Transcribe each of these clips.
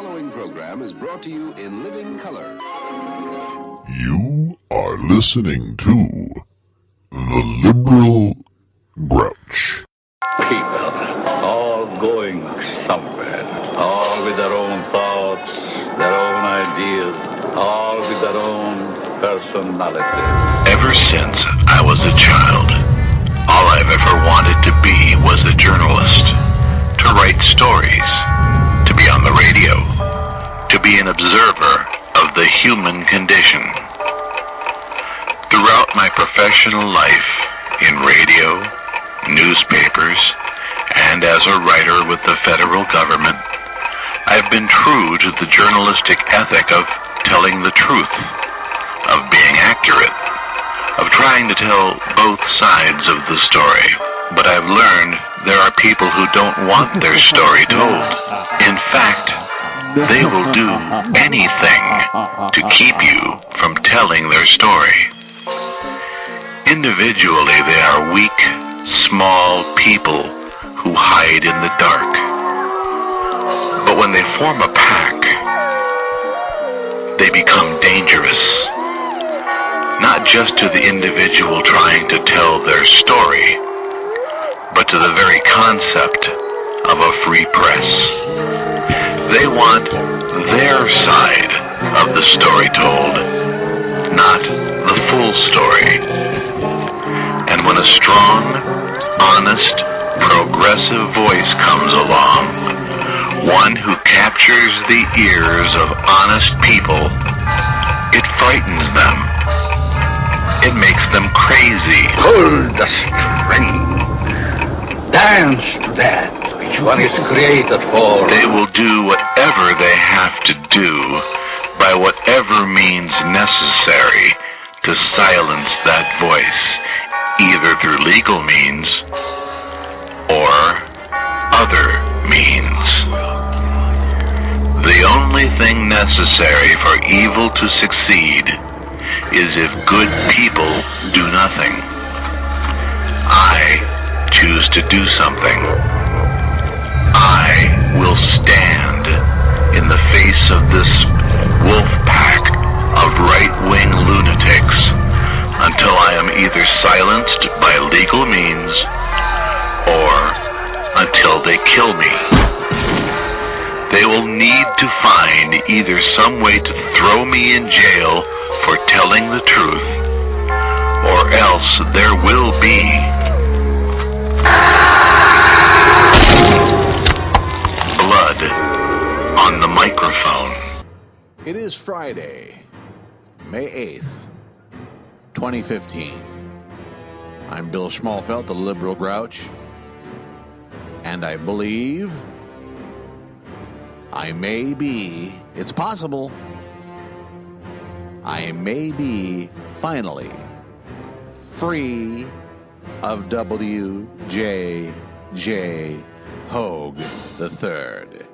following program is brought to you in living color. You are listening to The Liberal Grouch. People, all going somewhere, all with their own thoughts, their own ideas, all with their own personalities. Ever since I was a child, all I've ever wanted to be was a journalist, to write stories, to be on the radio, to be an observer of the human condition. Throughout my professional life, in radio, newspapers, and as a writer with the federal government, I've been true to the journalistic ethic of telling the truth, of being accurate, of trying to tell both sides of the story. But I've learned there are people who don't want their story told. In fact, they will do anything to keep you from telling their story. Individually, they are weak, small people who hide in the dark. But when they form a pack, they become dangerous. Not just to the individual trying to tell their story, but to the very concept of a free press. They want their side of the story told, not the full story. And when a strong, honest, progressive voice comes along, one who captures the ears of honest people, it frightens them. It makes them crazy. Hold the string. Dance to that which one is created for. They will do whatever they have to do by whatever means necessary to silence that voice, either through legal means or other means. The only thing necessary for evil to succeed is if good people do nothing. I choose to do something. I will stand in the face of this wolf pack of right-wing lunatics until I am either silenced by legal means or until they kill me. They will need to find either some way to throw me in jail for telling the truth, or else there will be blood on the microphone. It is Friday, May 8th, 2015. I'm Bill Schmalfelt, the Liberal Grouch, and I believe I may be, it's possible, I may be finally free of WJJ Hoge III.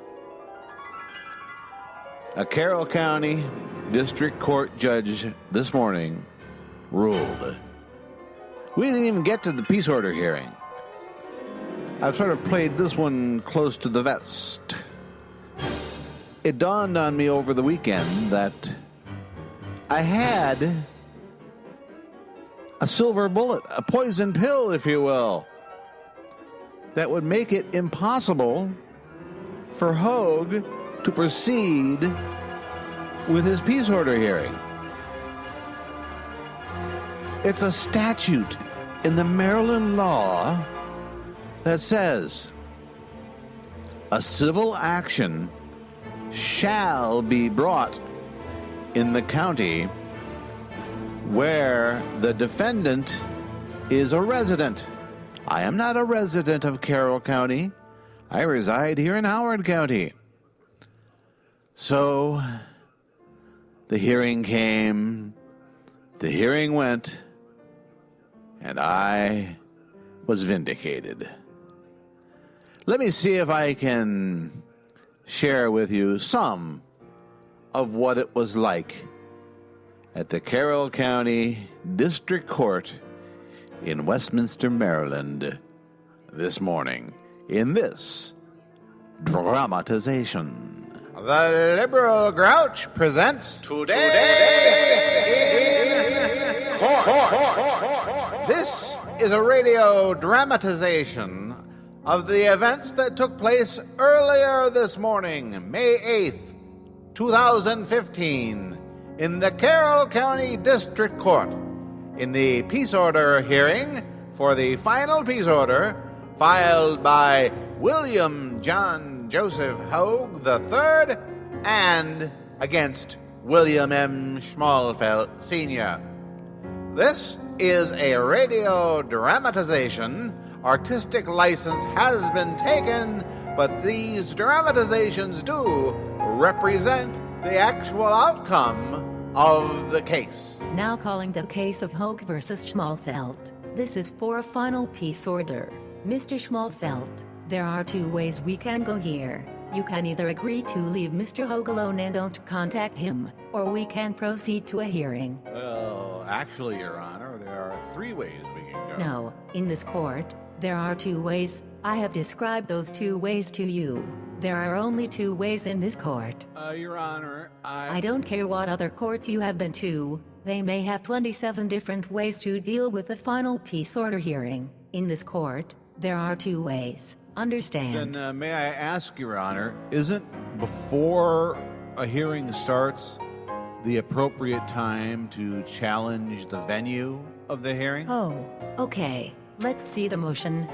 A Carroll County District Court judge this morning ruled. We didn't even get to the peace order hearing. I've sort of played this one close to the vest. It dawned on me over the weekend that I had a silver bullet, a poison pill, if you will, that would make it impossible for Hoge to proceed with his peace order hearing. It's a statute in the Maryland law that says a civil action shall be brought in the county where the defendant is a resident. I am not a resident of Carroll County. I reside here in Howard County. So the hearing came, the hearing went, and I was vindicated. Let me see if I can share with you some of what it was like at the Carroll County District Court in Westminster, Maryland this morning in this dramatization. The Liberal Grouch presents Today in Court. This is a radio dramatization of the events that took place earlier this morning, May 8th, 2015, in the Carroll County District Court, in the peace order hearing for the final peace order filed by William John Joseph Hoge III and against William M. Schmalfeld Sr. This is a radio dramatization. Artistic license has been taken, but these dramatizations do represent the actual outcome of the case. Now calling the case of Hoge versus Schmalfeld. This is for a final peace order. Mr. Schmalfeld, there are two ways we can go here. You can either agree to leave Mr. Hoge alone and don't contact him, or we can proceed to a hearing. Well, actually, Your Honor, there are three ways we can go. No, in this court, there are two ways. I have described those two ways to you. There are only two ways in this court. Your Honor, I don't care what other courts you have been to. They may have 27 different ways to deal with the final peace order hearing. In this court, there are two ways. Understand? Then may I ask, Your Honor, isn't before a hearing starts the appropriate time to challenge the venue of the hearing? Oh, okay. Let's see the motion.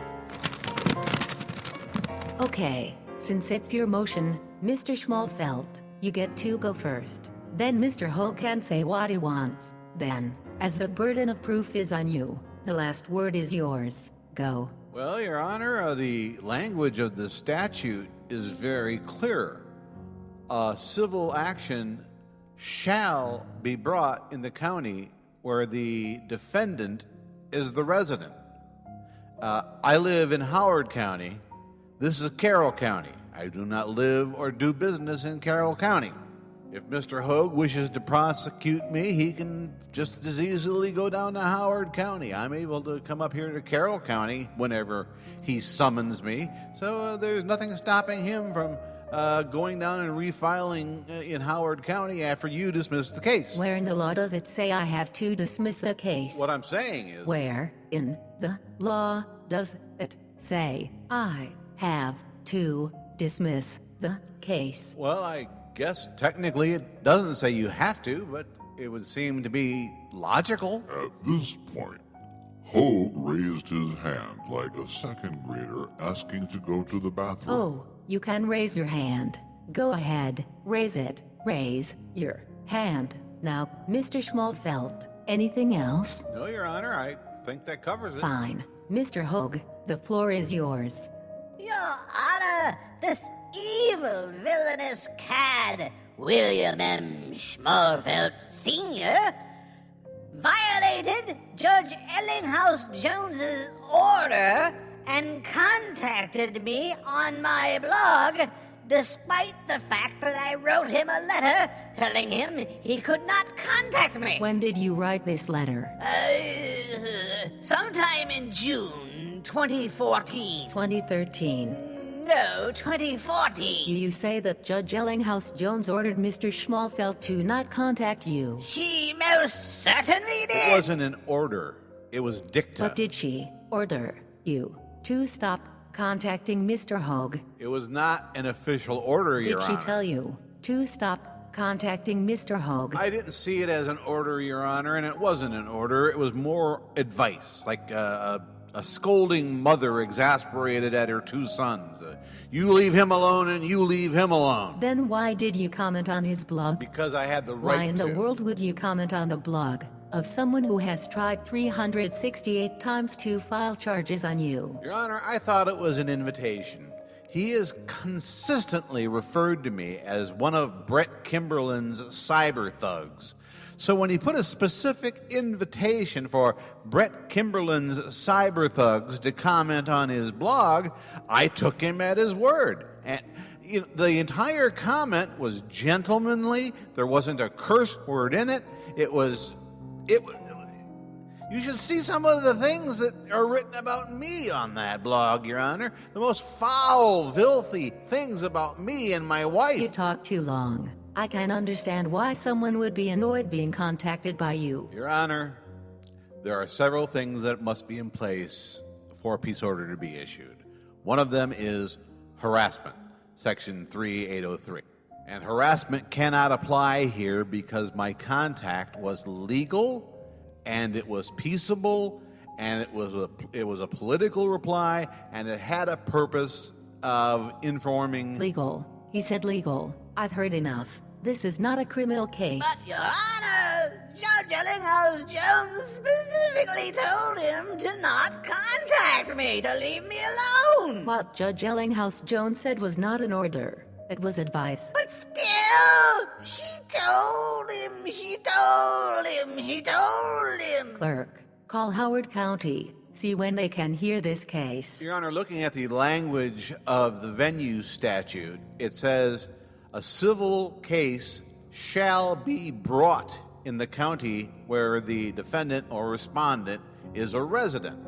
Okay, since it's your motion, Mr. Schmalfeld, you get to go first. Then Mr. Hoge can say what he wants. Then, as the burden of proof is on you, the last word is yours. Go. Well, Your Honor, the language of the statute is very clear. Civil action shall be brought in the county where the defendant is the resident. I live in Howard County. This is Carroll County. I do not live or do business in Carroll County. If Mr. Hoge wishes to prosecute me, he can just as easily go down to Howard County. I'm able to come up here to Carroll County whenever he summons me. So there's nothing stopping him from going down and refiling in Howard County after you dismiss the case. Where in the law does it say I have to dismiss the case? What I'm saying is... Where in the law does it say I have to dismiss the case? Well, I guess technically it doesn't say you have to, but it would seem to be logical. At this point, Hoge raised his hand like a second grader asking to go to the bathroom. Oh, you can raise your hand. Go ahead, raise it. Raise your hand. Now, Mr. Schmalfeld, anything else? No, Your Honor, I think that covers it. Fine. Mr. Hoge, the floor is yours. Your Honor, this evil, villainous cad, William M. Schmalfeld Sr., violated Judge Ellinghouse Jones's order and contacted me on my blog, despite the fact that I wrote him a letter telling him he could not contact me. When did you write this letter? Sometime in June 2014. 2013. No, 2014. You say that Judge Ellinghouse Jones ordered Mr. Schmalfeld to not contact you. She most certainly did. It wasn't an order. It was dicta. But did she order you to stop contacting Mr. Hoge? It was not an official order, Your Honor. Did she tell you to stop contacting Mr. Hoge? I didn't see it as an order, Your Honor, and it wasn't an order. It was more advice, like a scolding mother exasperated at her two sons. You leave him alone and you leave him alone. Then why did you comment on his blog? Because I had the right to. Why in the world would you comment on the blog of someone who has tried 368 times to file charges on you? Your Honor, I thought it was an invitation. He is consistently referred to me as one of Brett Kimberlin's cyber thugs. So when he put a specific invitation for Brett Kimberlin's cyber thugs to comment on his blog, I took him at his word. And the entire comment was gentlemanly. There wasn't a curse word in it. You should see some of the things that are written about me on that blog, Your Honor. The most foul, filthy things about me and my wife. You talk too long. I can understand why someone would be annoyed being contacted by you. Your Honor, there are several things that must be in place for a peace order to be issued. One of them is harassment, Section 3803. And harassment cannot apply here because my contact was legal and it was peaceable and it was a political reply and it had a purpose of informing. Legal. He said legal. I've heard enough. This is not a criminal case. But, Your Honor, Judge Ellinghouse Jones specifically told him to not contact me, to leave me alone. What Judge Ellinghouse Jones said was not an order. It was advice. But still, she told him. Clerk, call Howard County. See when they can hear this case. Your Honor, looking at the language of the venue statute, it says a civil case shall be brought in the county where the defendant or respondent is a resident.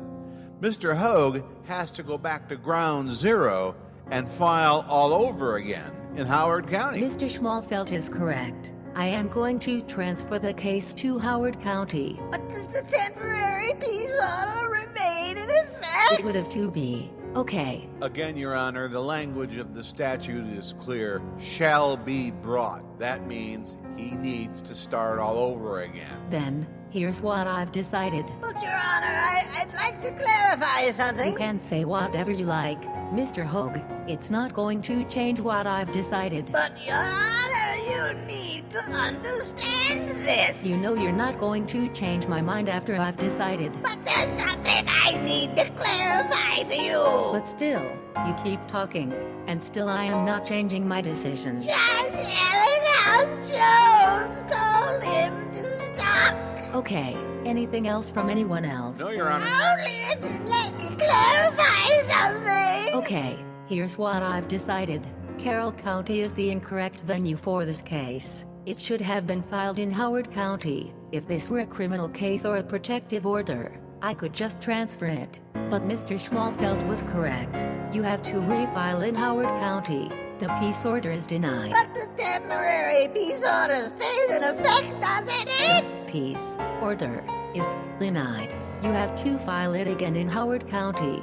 Mr. Hoge has to go back to ground zero and file all over again in Howard County. Mr. Schmalfeld is correct. I am going to transfer the case to Howard County. But does the temporary peace order remain in effect? It would have to be. Okay. Again, Your Honor, the language of the statute is clear. Shall be brought. That means he needs to start all over again. Then, here's what I've decided. But, Your Honor, I'd like to clarify something. You can say whatever you like, Mr. Hoge. It's not going to change what I've decided. But, Your Honor, you need to understand this. You know you're not going to change my mind after I've decided. But there's something I need to clarify to you. But still, you keep talking, and still I am not changing my decision. Judge Ellinghouse Jones told him to stop. Okay, anything else from anyone else? No, Your Honor. Only if you'd let me clarify something. Okay, here's what I've decided. Carroll County is the incorrect venue for this case. It should have been filed in Howard County. If this were a criminal case or a protective order, I could just transfer it. But Mr. Schmalfeld was correct. You have to refile in Howard County. The peace order is denied. But the temporary peace order stays in effect, doesn't it? Peace order is denied. You have to file it again in Howard County.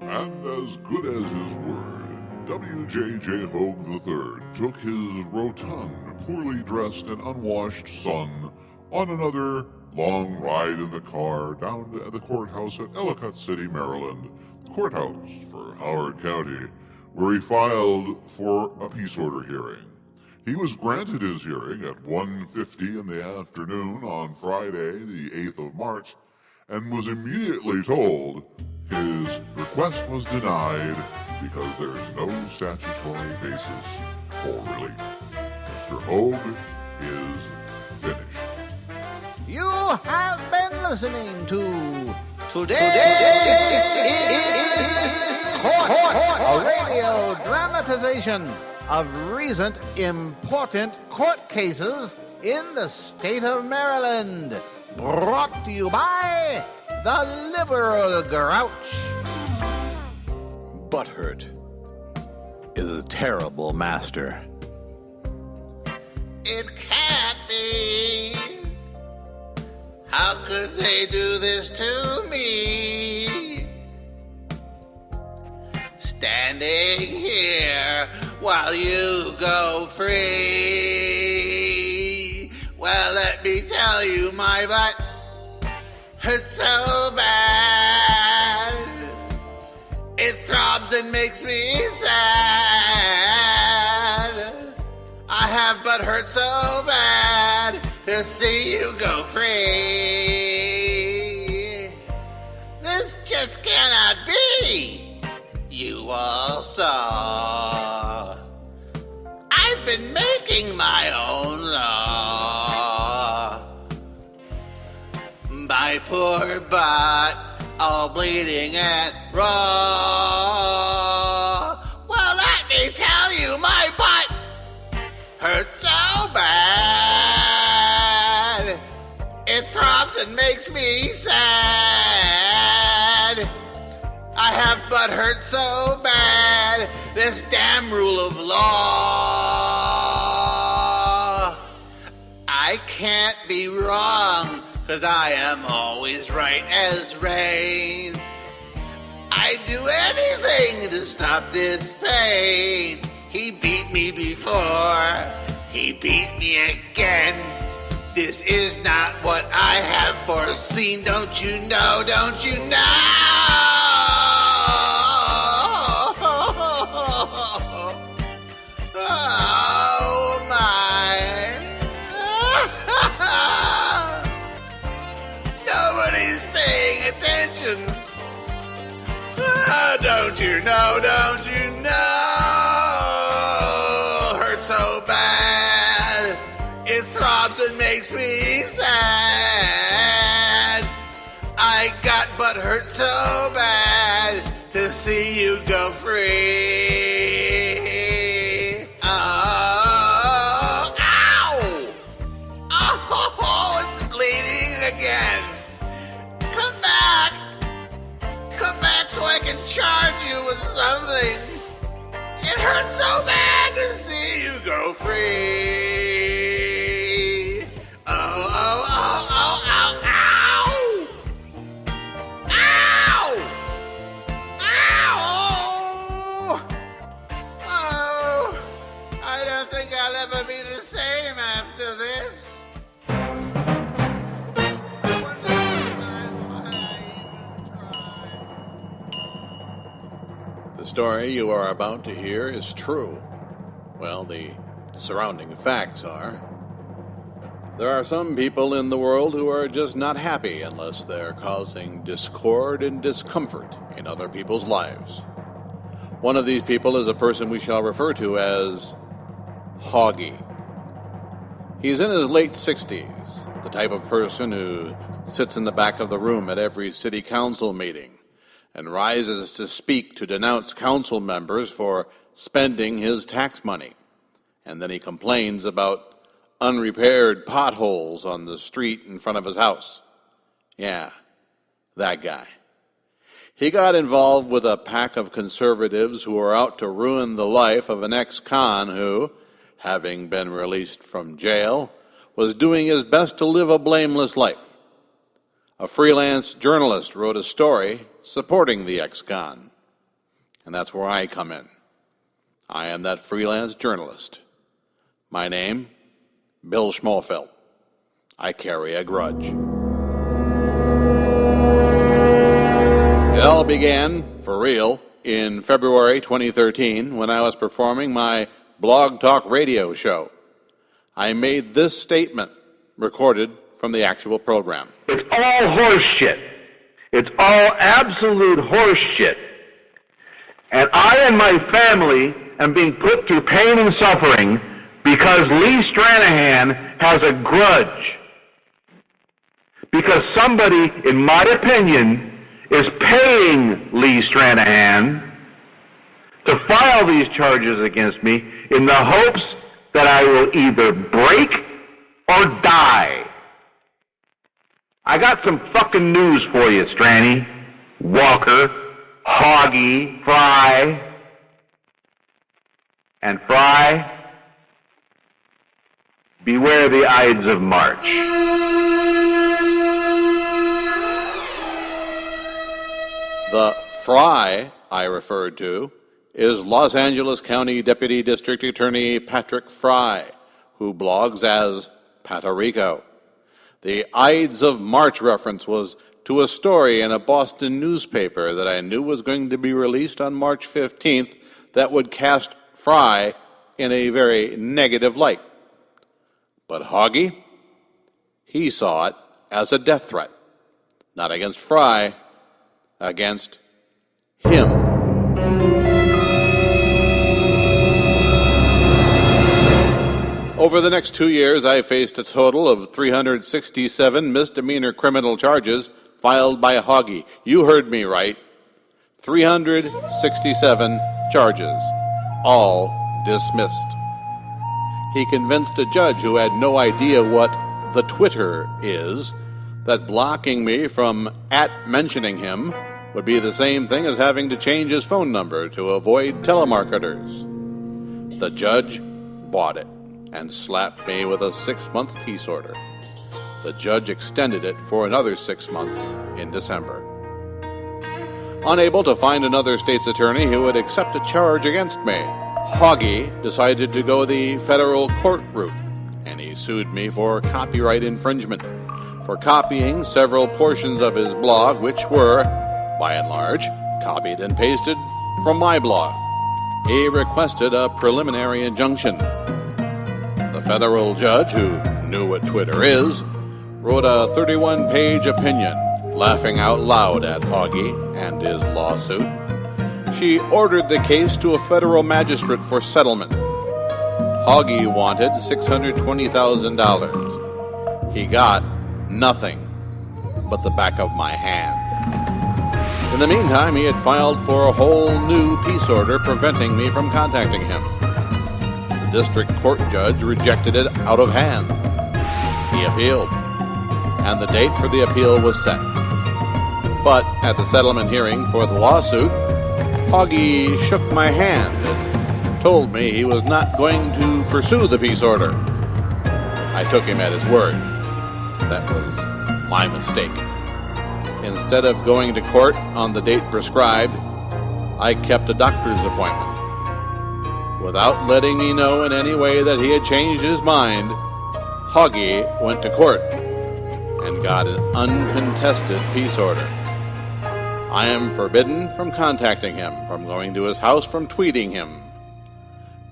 And as good as his word, WJJ Hoge III took his rotund, poorly dressed and unwashed son on another long ride in the car down to the courthouse at Ellicott City, Maryland, the courthouse for Howard County, where he filed for a peace order hearing. He was granted his hearing at 1:50 in the afternoon on Friday, the 8th of March, and was immediately told his request was denied because there is no statutory basis for relief. Mr. Hoge is finished. You have been listening to Today in Court, a radio dramatization of recent important court cases in the state of Maryland. Brought to you by the liberal Grouch. Butthurt is a terrible master. It can't be. How could they do this to me? Standing here while you go free. Well, let me tell you, my butt hurts so bad. It throbs and makes me sad. I have butt hurt so bad to see you go free. This just cannot be. You all saw. I've been making my own law. My poor butt, all bleeding and raw. Well, let me tell you, my butt hurts so bad. It throbs and makes makes me sad. I have butthurt so bad, this damn rule of law. I can't be wrong, 'cause I am always right as rain. I'd do anything to stop this pain. He beat me before, he beat me again. This is not what I have foreseen, don't you know, don't you know? Oh my. Nobody's paying attention. Don't you know, don't you know? Hurts so bad, it throbs and makes me sad. I got butthurt so bad to see you go free. Oh, ow! Oh, it's bleeding again. Come back so I can charge you with something. It hurts so bad to see you go free. Oh, oh, oh, oh, ow, ow! Ow! Ow! Oh, I don't think I'll ever be the same after this. The story you are about to hear is true. Well, the surrounding facts are. There are some people in the world who are just not happy unless they're causing discord and discomfort in other people's lives. One of these people is a person we shall refer to as Hoggy. He's in his late 60s, the type of person who sits in the back of the room at every city council meeting and rises to speak to denounce council members for spending his tax money. And then he complains about unrepaired potholes on the street in front of his house. Yeah, that guy. He got involved with a pack of conservatives who were out to ruin the life of an ex-con who, having been released from jail, was doing his best to live a blameless life. A freelance journalist wrote a story supporting the ex-con. And that's where I come in. I am that freelance journalist. My name, Bill Schmolfeld. I carry a grudge. It all began, for real, in February 2013 when I was performing my Blog Talk radio show. I made this statement, recorded from the actual program. It's all horse shit. It's all absolute horse shit. And I and my family am being put through pain and suffering because Lee Stranahan has a grudge. Because somebody, in my opinion, is paying Lee Stranahan to file these charges against me in the hopes that I will either break or die. I got some fucking news for you, Stranny, Walker, Hoggy, Fry. And Fry, beware the Ides of March. The Fry I referred to is Los Angeles County Deputy District Attorney Patrick Fry, who blogs as Patorico. The Ides of March reference was to a story in a Boston newspaper that I knew was going to be released on March 15th that would cast Fry in a very negative light. But Hoggy, he saw it as a death threat, not against Fry, against him. Over the next 2 years, I faced a total of 367 misdemeanor criminal charges filed by Hoggy. You heard me right. 367 charges, all dismissed. He convinced a judge who had no idea what the Twitter is that blocking me from mentioning him would be the same thing as having to change his phone number to avoid telemarketers. The judge bought it and slapped me with a 6-month peace order. The judge extended it for another 6 months in December. Unable to find another state's attorney who would accept a charge against me, Hoge decided to go the federal court route, and he sued me for copyright infringement for copying several portions of his blog, which were, by and large, copied and pasted from my blog. He requested a preliminary injunction. The federal judge, who knew what Twitter is, wrote a 31-page opinion, laughing out loud at Hoge and his lawsuit. She ordered the case to a federal magistrate for settlement. Hoge wanted $620,000. He got nothing but the back of my hand. In the meantime, he had filed for a whole new peace order preventing me from contacting him. The district court judge rejected it out of hand. He appealed, and the date for the appeal was set. But at the settlement hearing for the lawsuit, Hoge shook my hand and told me he was not going to pursue the peace order. I took him at his word. That was my mistake. Instead of going to court on the date prescribed, I kept a doctor's appointment. Without letting me know in any way that he had changed his mind, Hoge went to court and got an uncontested peace order. I am forbidden from contacting him, from going to his house, from tweeting him.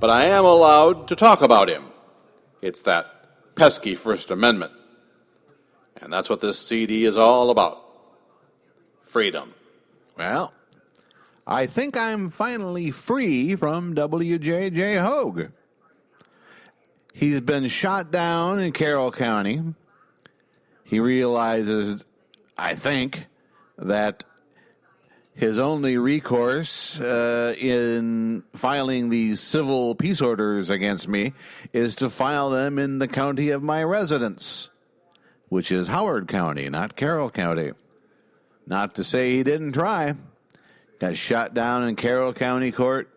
But I am allowed to talk about him. It's that pesky First Amendment. And that's what this CD is all about. Freedom. Well, I think I'm finally free from WJJ Hoge. He's been shot down in Carroll County. He realizes, I think, that his only recourse in filing these civil peace orders against me is to file them in the county of my residence, which is Howard County, not Carroll County. Not to say he didn't try. Got shot down in Carroll County court,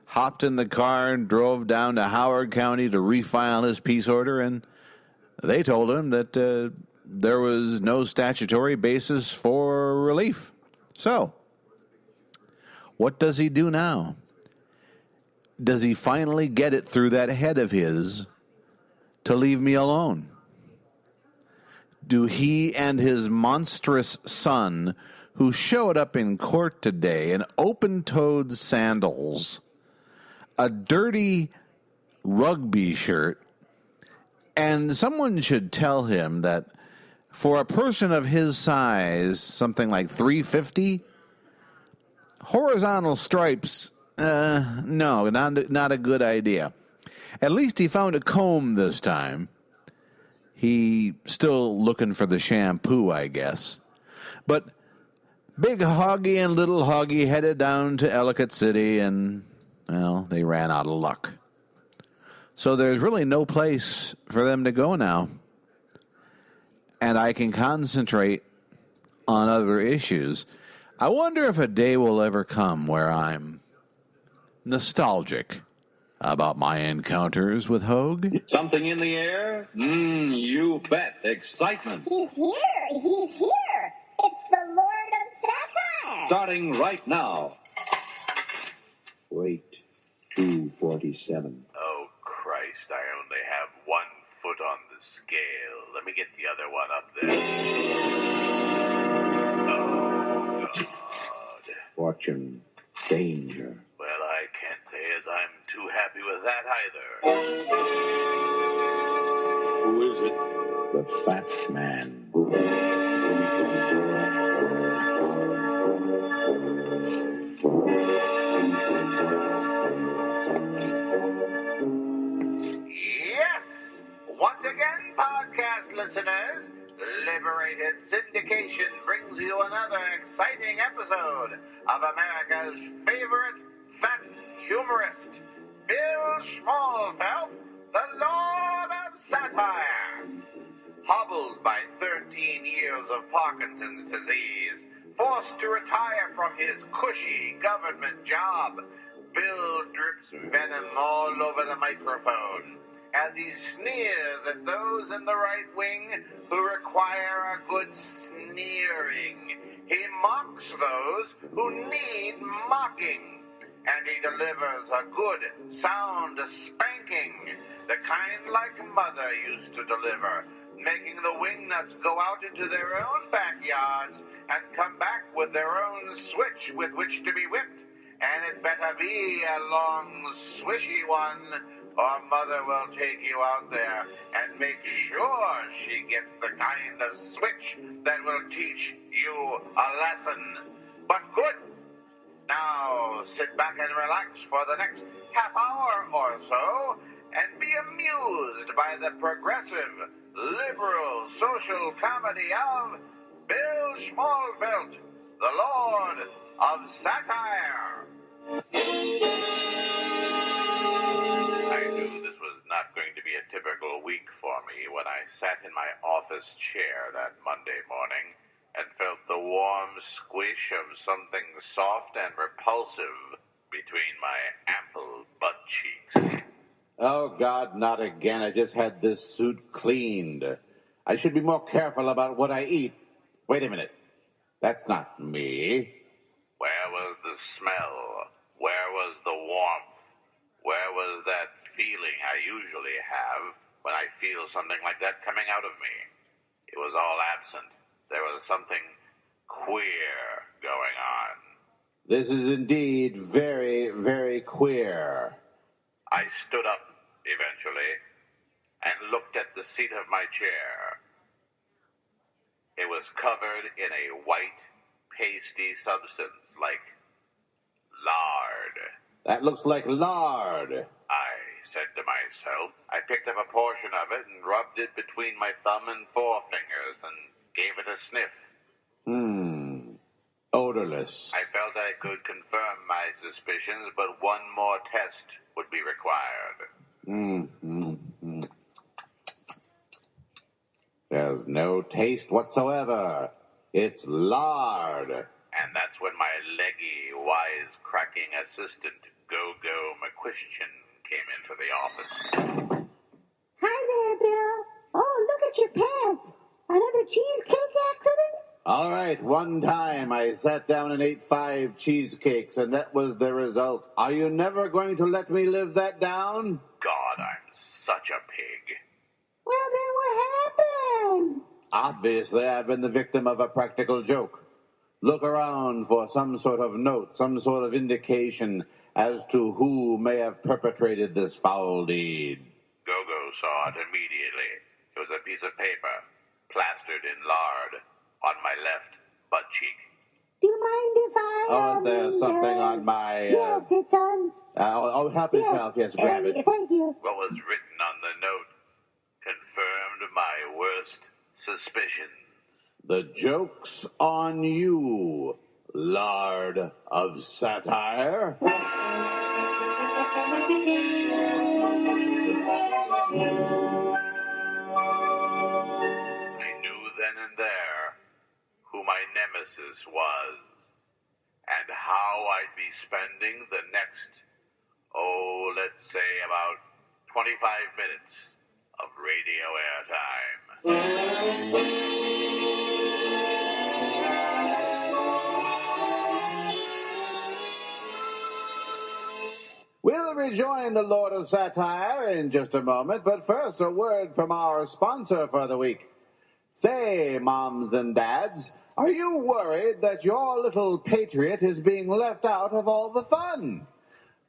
hopped in the car and drove down to Howard County to refile his peace order, and they told him that there was no statutory basis for relief. So, what does he do now? Does he finally get it through that head of his to leave me alone? Do he and his monstrous son, who showed up in court today in open-toed sandals, a dirty rugby shirt, and someone should tell him that for a person of his size, something like 350, horizontal stripes, no, not a good idea. At least he found a comb this time. He still looking for the shampoo, I guess. But Big Hoge and Little Hoge headed down to Ellicott City, and, well, they ran out of luck. So there's really no place for them to go now. And I can concentrate on other issues. I wonder if a day will ever come where I'm nostalgic about my encounters with Hoge. Something in the air? You bet. Excitement. He's here. He's here. It's the Lord of Satire. Starting right now. Wait, 247. Oh, Christ, I only have 1 foot on the scale. Let me get the other one up there. Oh, God. Fortune, danger. Well, I can't say as I'm too happy with that either. Who is it? The Fat Man. Yes! Once again, podcast listeners, Liberated Syndication brings you another exciting episode of America's favorite fat humorist, Bill Schmalfelt, the Lord of Satire. hobbled by 13 years of Parkinson's disease, forced to retire from his cushy government job, Bill drips venom all over the microphone as he sneers at those in the right wing who require a good sneering. He mocks those who need mocking, and he delivers a good, sound spanking, the kind like Mother used to deliver, making the wingnuts go out into their own backyards and come back with their own switch with which to be whipped. And it better be a long, swishy one, or Mother will take you out there and make sure she gets the kind of switch that will teach you a lesson. But good. Now sit back and relax for the next half hour or so and be amused by the progressive, liberal, social comedy of Bill Schmalfelt, the Lord of Satire. I knew this was not going to be a typical week for me when I sat in my office chair that Monday morning and felt the warm squish of something soft and repulsive between my ample butt cheeks. Oh, God, not again. I just had this suit cleaned. I should be more careful about what I eat. Wait a minute. That's not me. Where was the smell? Where was the warmth? Where was that feeling I usually have when I feel something like that coming out of me? It was all absent. There was something queer going on. This is indeed very, very queer. I stood up eventually and looked at the seat of my chair. It was covered in a white, pasty substance like lard. That looks like lard. I said to myself. I picked up a portion of it and rubbed it between my thumb and forefingers and gave it a sniff. Odorless. I felt I could confirm my suspicions, but one more test would be required. There's no taste whatsoever. It's lard. And that's when my leggy, wise-cracking assistant, Go-Go McQuestion, came into the office. Hi there, Bill. Oh, look at your pants. Another cheesecake accident? All right, one time I sat down and ate 5 cheesecakes, and that was the result. Are you never going to let me live that down? God, I'm such a pig. Well, then what happened? Obviously, I've been the victim of a practical joke. Look around for some sort of note, some sort of indication as to who may have perpetrated this foul deed. Go-Go saw it immediately. It was a piece of paper, plastered in lard, on my left butt cheek. Do you mind if I... Oh, there's something on my... Yes, it's on... help yourself. Yes, grab it. Thank you. What was written on the note confirmed my worst suspicions. The joke's on you, lard of satire. I knew then and there who my nemesis was and how I'd be spending the next, let's say about 25 minutes of radio airtime. We'll rejoin the Lord of Satire in just a moment, but first a word from our sponsor for the week. Say, moms and dads, are you worried that your little patriot is being left out of all the fun?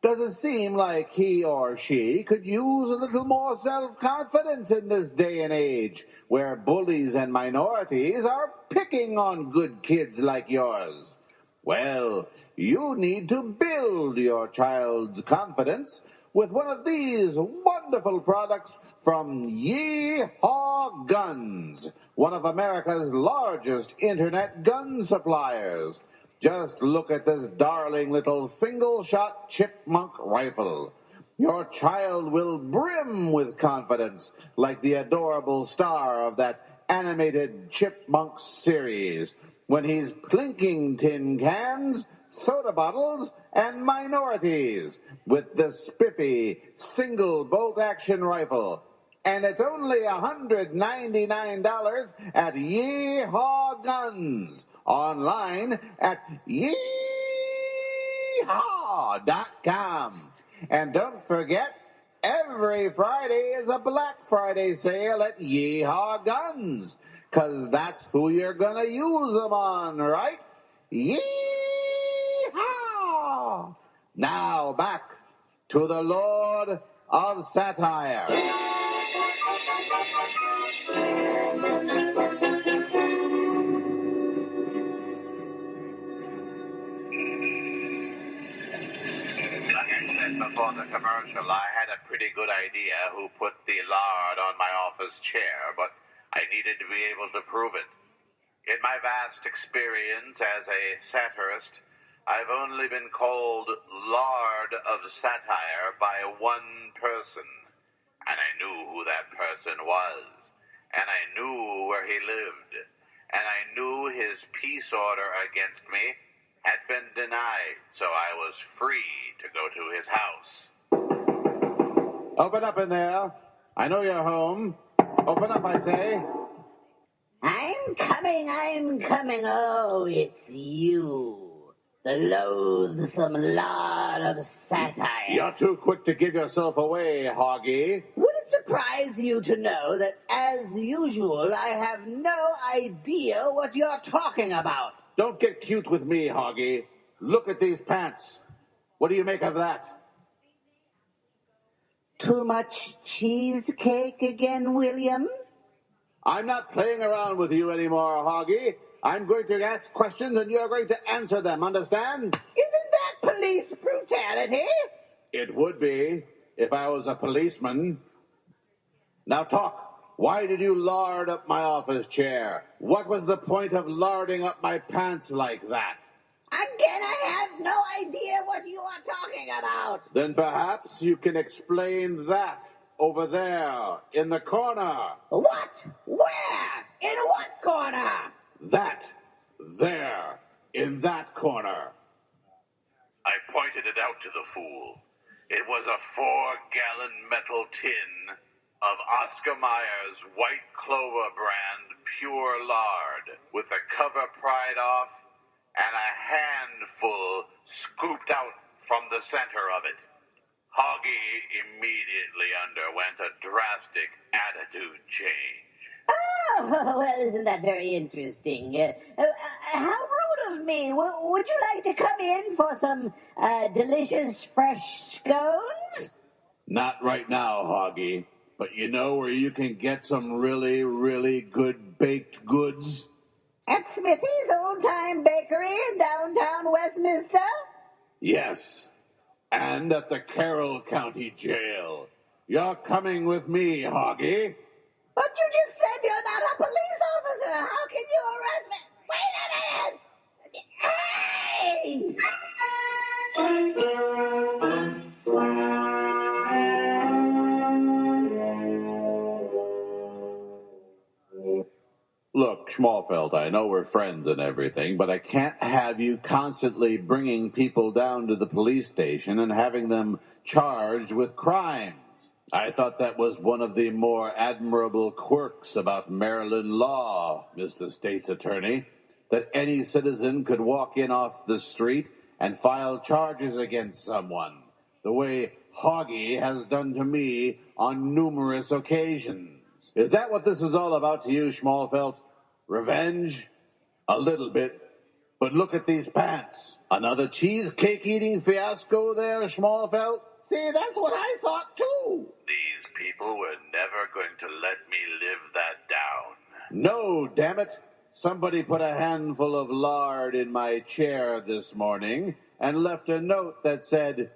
Does it seem like he or she could use a little more self-confidence in this day and age where bullies and minorities are picking on good kids like yours? Well, you need to build your child's confidence with one of these wonderful products from Yee-Haw Guns, one of America's largest internet gun suppliers. Just look at this darling little single-shot chipmunk rifle. Your child will brim with confidence like the adorable star of that animated chipmunk series when he's clinking tin cans, soda bottles, and minorities with the spiffy single bolt action rifle. And it's only $199 at Yeehaw Guns. Online at yeehaw.com. And don't forget, every Friday is a Black Friday sale at Yeehaw Guns. 'Cause that's who you're gonna use them on, right? Yeehaw! Now back to the Lord of Satire. Before the commercial, I had a pretty good idea who put the lard on my office chair, but I needed to be able to prove it. In my vast experience as a satirist, I've only been called Lard of Satire by one person, and I knew who that person was, and I knew where he lived, and I knew his peace order against me had been denied, so I was free to go to his house. Open up in there. I know you're home. Open up, I say. I'm coming. Oh, it's you. The loathsome Lord of Satire. You're too quick to give yourself away, Hoggy. Would it surprise you to know that, as usual, I have no idea what you're talking about? Don't get cute with me, Hoggy. Look at these pants. What do you make of that? Too much cheesecake again, William? I'm not playing around with you anymore, Hoggy. I'm going to ask questions and you're going to answer them, understand? Isn't that police brutality? It would be if I was a policeman. Now talk. Why did you lard up my office chair? What was the point of larding up my pants like that? Again, I have no idea what you are talking about. Then perhaps you can explain that over there in the corner. What? Where? In what corner? That. There. In that corner. I pointed it out to the fool. It was a 4-gallon metal tin of Oscar Mayer's White Clover brand pure lard, with the cover pried off and a handful scooped out from the center of it. Hoggy immediately underwent a drastic attitude change. Oh, well, isn't that very interesting? How rude of me. Would you like to come in for some delicious fresh scones? Not right now, Hoggy. But you know where you can get some really, really good baked goods? At Smithy's Old-Time Bakery in downtown Westminster? Yes. And at the Carroll County Jail. You're coming with me, Hoggy. But you just said you're not a police officer. How can you arrest me? Wait a minute! Hey! Look, Schmalfeld, I know we're friends and everything, but I can't have you constantly bringing people down to the police station and having them charged with crimes. I thought that was one of the more admirable quirks about Maryland law, Mr. State's Attorney, that any citizen could walk in off the street and file charges against someone, the way Hoggy has done to me on numerous occasions. Is that what this is all about to you, Schmalfeld? Revenge? A little bit. But look at these pants. Another cheesecake-eating fiasco there, Schmalfeld? See, that's what I thought, too. These people were never going to let me live that down. No, damn it. Somebody put a handful of lard in my chair this morning and left a note that said,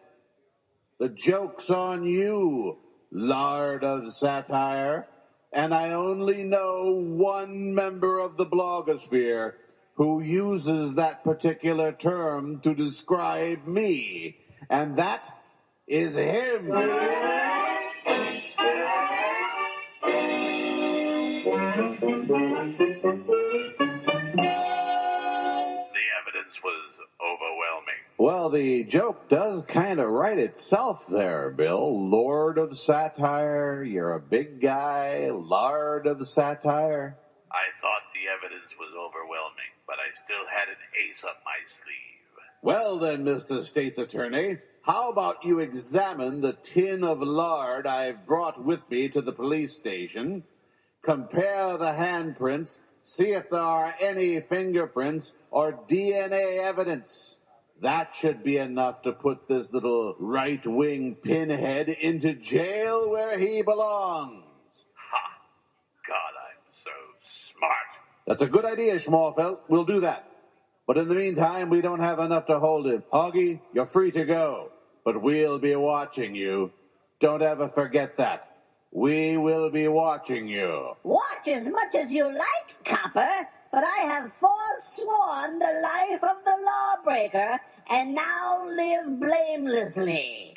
"The joke's on you, Lard of Satire." And I only know one member of the blogosphere who uses that particular term to describe me, and that is him. Well, the joke does kind of write itself there, Bill. Lord of Satire, you're a big guy. Lard of Satire. I thought the evidence was overwhelming, but I still had an ace up my sleeve. Well then, Mr. State's Attorney, how about you examine the tin of lard I've brought with me to the police station, compare the handprints, see if there are any fingerprints or DNA evidence. That should be enough to put this little right-wing pinhead into jail where he belongs. Ha! God, I'm so smart. That's a good idea, Schmalfeld. We'll do that. But in the meantime, we don't have enough to hold him. Augie, you're free to go. But we'll be watching you. Don't ever forget that. We will be watching you. Watch as much as you like, copper, but I have forsworn the life of the lawbreaker and now live blamelessly.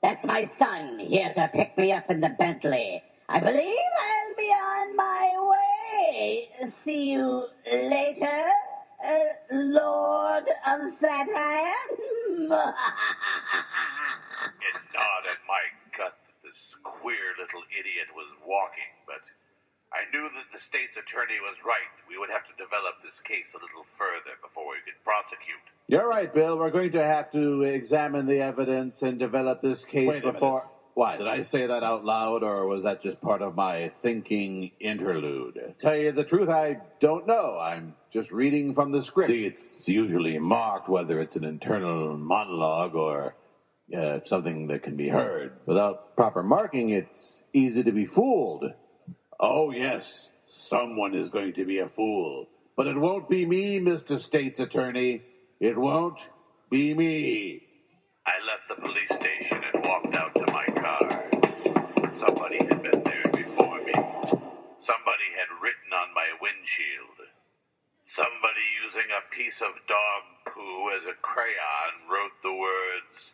That's my son here to pick me up in the Bentley. I believe I'll be on my way. See you later, Lord of Satire. It gnawed at my gut that this queer little idiot was walking, but I knew that the state's attorney was right. We would have to develop this case a little further before we could prosecute. You're right, Bill. We're going to have to examine the evidence and develop this case before... What? Did I say that out loud, or was that just part of my thinking interlude? Tell you the truth, I don't know. I'm just reading from the script. See, it's usually marked whether it's an internal monologue or something that can be heard. Without proper marking, it's easy to be fooled. Oh, yes, someone is going to be a fool. But it won't be me, Mr. State's Attorney. It won't be me. I left the police station and walked out to my car. Somebody had been there before me. Somebody had written on my windshield. Somebody using a piece of dog poo as a crayon wrote the words,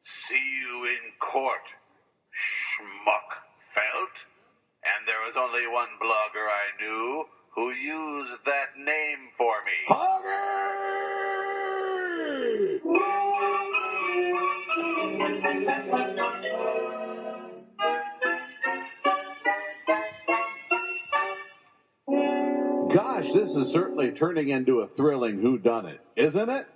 "See you in court, schmuck felt." And there was only one blogger I knew who used that name for me. Gosh, this is certainly turning into a thrilling whodunit, isn't it?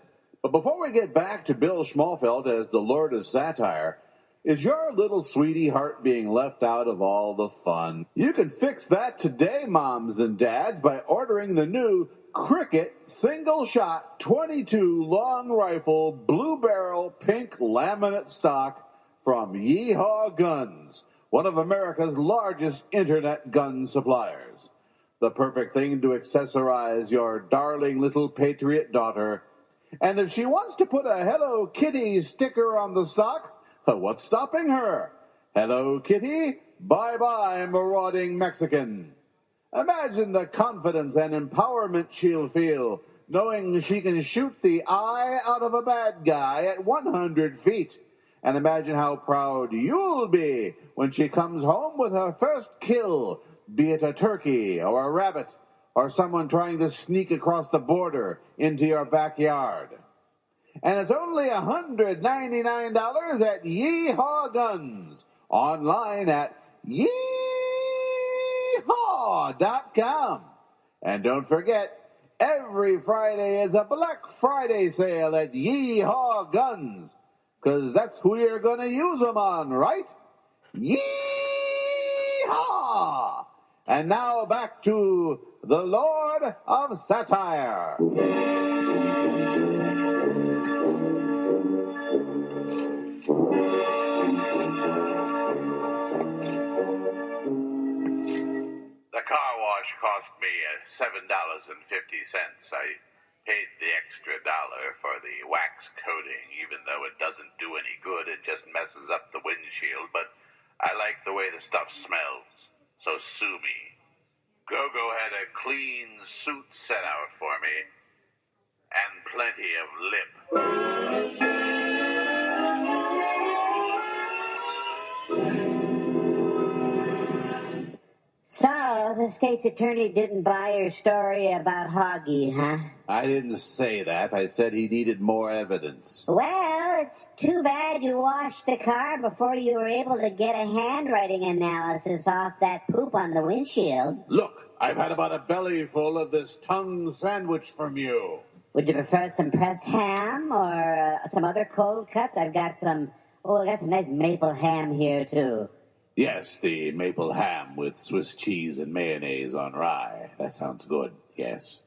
But before we get back to Bill Schmalfeld as the Lord of Satire, is your little sweetie heart being left out of all the fun? You can fix that today, moms and dads, by ordering the new Cricket single-shot 22 long rifle blue barrel pink laminate stock from Yeehaw Guns, one of America's largest internet gun suppliers. The perfect thing to accessorize your darling little patriot daughter. And if she wants to put a Hello Kitty sticker on the stock, what's stopping her? Hello Kitty, bye-bye marauding Mexican. Imagine the confidence and empowerment she'll feel knowing she can shoot the eye out of a bad guy at 100 feet. And imagine how proud you'll be when she comes home with her first kill, be it a turkey or a rabbit or someone trying to sneak across the border into your backyard. And it's only $199 at Yeehaw Guns, online at yeehaw.com. And don't forget, every Friday is a Black Friday sale at Yeehaw Guns, because that's who you're going to use them on, right? Yeehaw! And now back to the Lord of Satire. The car wash cost me $7.50. I paid the extra $1 for the wax coating, even though it doesn't do any good. It just messes up the windshield, but I like the way the stuff smells. So sue me. Go-Go had a clean suit set out for me, and plenty of lip. So, So the state's attorney didn't buy your story about Hoggy, huh? I didn't say that. I said he needed more evidence. Well, it's too bad you washed the car before you were able to get a handwriting analysis off that poop on the windshield. Look, I've had about a belly full of this tongue sandwich from you. Would you prefer some pressed ham or some other cold cuts? I've got some nice maple ham here, too. Yes, the maple ham with Swiss cheese and mayonnaise on rye. That sounds good, yes.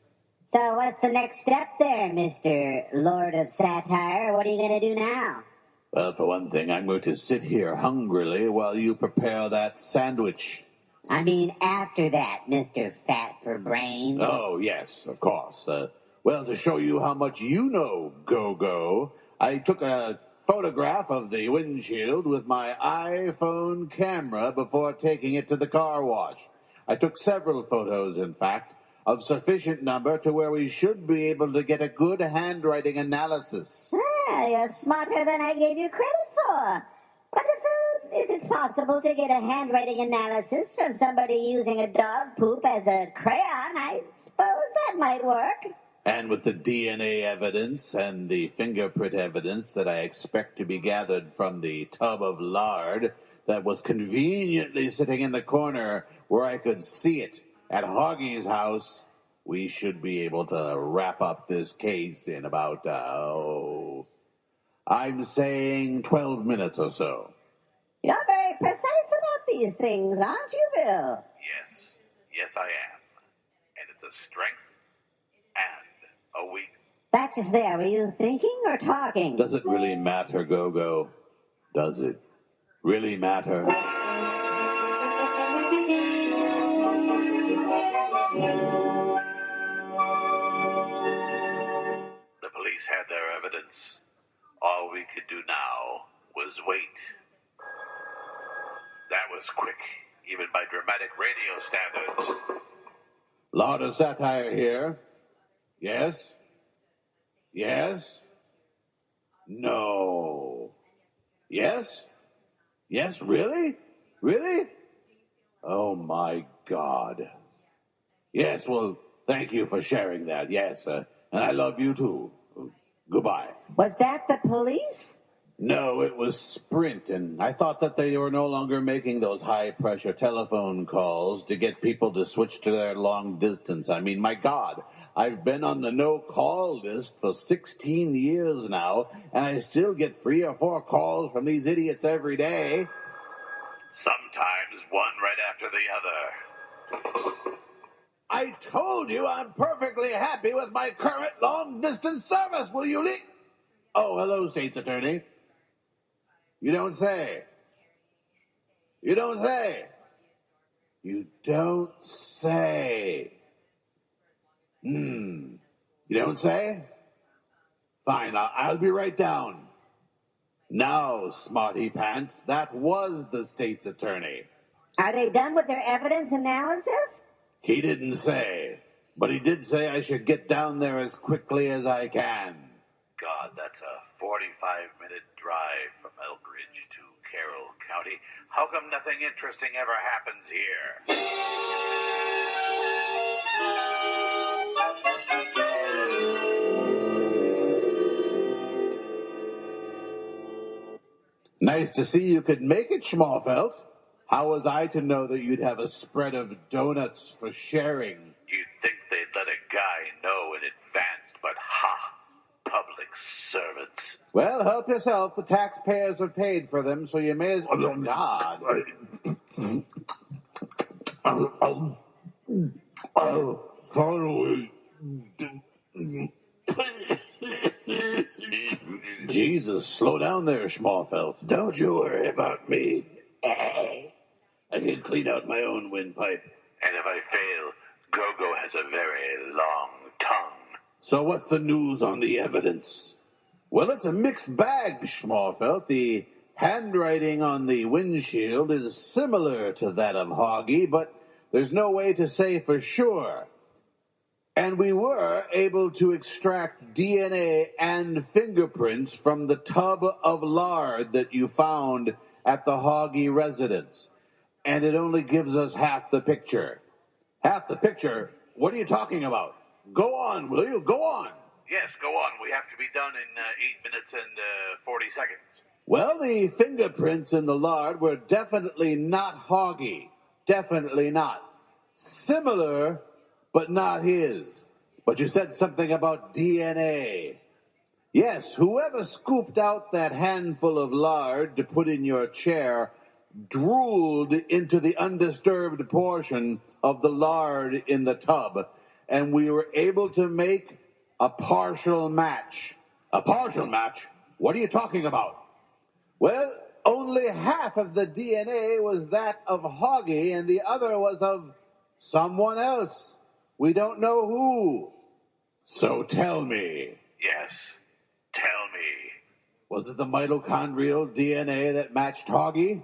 So what's the next step there, Mr. Lord of Satire? What are you going to do now? Well, for one thing, I'm going to sit here hungrily while you prepare that sandwich. I mean, after that, Mr. Fat for Brains. Oh, yes, of course. Well, to show you how much you know, Go-Go, I took a photograph of the windshield with my iPhone camera before taking it to the car wash. I took several photos, in fact, of sufficient number to where we should be able to get a good handwriting analysis. Ah, you're smarter than I gave you credit for. But if it's possible to get a handwriting analysis from somebody using a dog poop as a crayon, I suppose that might work. And with the DNA evidence and the fingerprint evidence that I expect to be gathered from the tub of lard that was conveniently sitting in the corner where I could see it at Hoggy's house, we should be able to wrap up this case in about, I'm saying 12 minutes or so. You're very precise about these things, aren't you, Bill? Yes, I am. And it's a strength and a weakness. That just there. Were you thinking or talking? Does it really matter, Go-Go? Does it really matter? The police had their evidence. All we could do now was wait. That was quick, even by dramatic radio standards. Lord of Satire here. Yes? Yes? No. Yes? Yes, really? Really? Oh, my God. Yes, well, thank you for sharing that. Yes, and I love you, too. Goodbye. Was that the police? No, it was Sprint, and I thought that they were no longer making those high-pressure telephone calls to get people to switch to their long distance. I mean, my God, I've been on the no-call list for 16 years now, and I still get 3 or 4 calls from these idiots every day. Sometimes one right after the other. I told you I'm perfectly happy with my current long-distance service. Will you leave? Oh, hello, State's Attorney. You don't say. You don't say. You don't say. You don't say? Fine, I'll be right down. Now, Smarty Pants, that was the State's Attorney. Are they done with their evidence analysis? He didn't say, but he did say I should get down there as quickly as I can. God, that's a 45-minute drive from Elkridge to Carroll County. How come nothing interesting ever happens here? Nice to see you could make it, Schmalfeld. How was I to know that you'd have a spread of donuts for sharing? You'd think they'd let a guy know in advance, but public servants. Well, help yourself. The taxpayers have paid for them, so you may as well. God. Sorry. Jesus, slow down there, Schmalfeld. Don't you worry about me. I can clean out my own windpipe. And if I fail, Go-Go has a very long tongue. So what's the news on the evidence? Well, it's a mixed bag, Schmalfeld. The handwriting on the windshield is similar to that of Hoggy, but there's no way to say for sure. And we were able to extract DNA and fingerprints from the tub of lard that you found at the Hoggy residence. And it only gives us half the picture. Half the picture? What are you talking about? Go on, will you? Go on. Yes, go on. We have to be done in 8 minutes and 40 seconds. Well, the fingerprints in the lard were definitely not Hoggy. Definitely not. Similar, but not his. But you said something about DNA. Yes, whoever scooped out that handful of lard to put in your chair drooled into the undisturbed portion of the lard in the tub, and we were able to make a partial match. A partial match? What are you talking about? Well, only half of the DNA was that of Hoggy, and the other was of someone else. We don't know who. So tell me. Yes, tell me. Was it the mitochondrial DNA that matched Hoggy?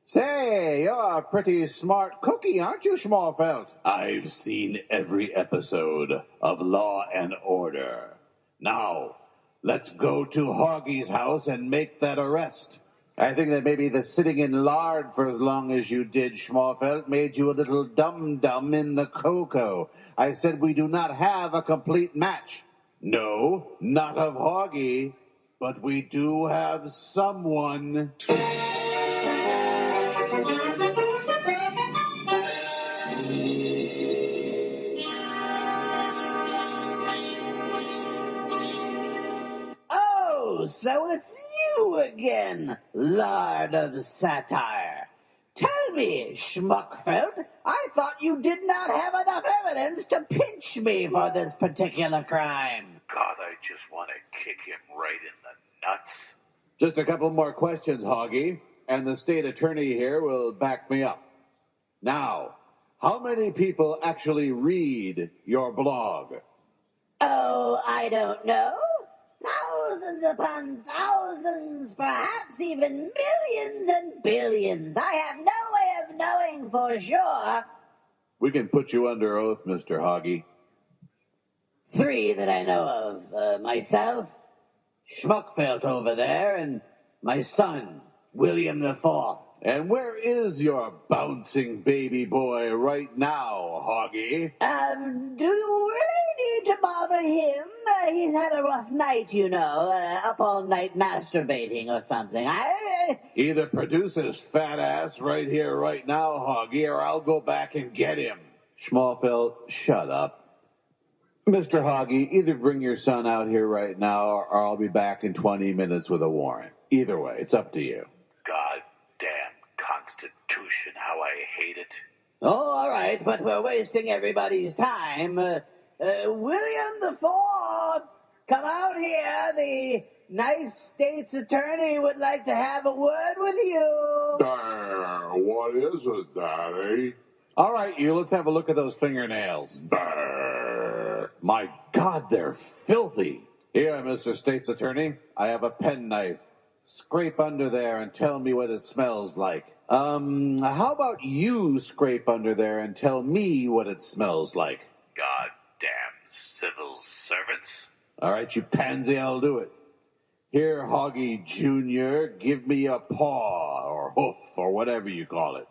Say, you're a pretty smart cookie, aren't you, Schmalfeld? I've seen every episode of Law and Order. Now, let's go to Hoggy's house and make that arrest. I think that maybe the sitting in lard for as long as you did, Schmalfeld, made you a little dum-dum in the cocoa. I said we do not have a complete match. No, not of Hoggy, but we do have someone. Oh, so it's you again, Lord of Satire. Tell me, Schmuckfeld, I thought you did not have enough evidence to pinch me for this particular crime. God, I just want to kick him right in the nuts. Just a couple more questions, Hoggy, and the state attorney here will back me up. Now, how many people actually read your blog? Oh, I don't know. Thousands upon thousands, perhaps even millions and billions. I have no way of knowing for sure. We can put you under oath, Mr. Hoggy. 3 that I know of. Myself, Schmuckfeld over there, and my son, William IV. And where is your bouncing baby boy right now, Hoggy? Do you really need to bother him? He's had a rough night, you know, up all night masturbating or something. Either produce his fat ass right here, right now, Hoggy, or I'll go back and get him. Schmalfeld, shut up. Mr. Hoggy, either bring your son out here right now, or I'll be back in 20 minutes with a warrant. Either way, it's up to you. God damn Constitution, how I hate it. Oh, all right, but we're wasting everybody's time. William the Fourth, come out here. The nice state's attorney would like to have a word with you. What is it, Daddy? All right, you, let's have a look at those fingernails. My God, they're filthy. Here, Mr. State's Attorney, I have a penknife. Scrape under there and tell me what it smells like. How about you scrape under there and tell me what it smells like? God damn civil servants. All right, you pansy, I'll do it. Here, Hoggy Jr., give me a paw or hoof or whatever you call it.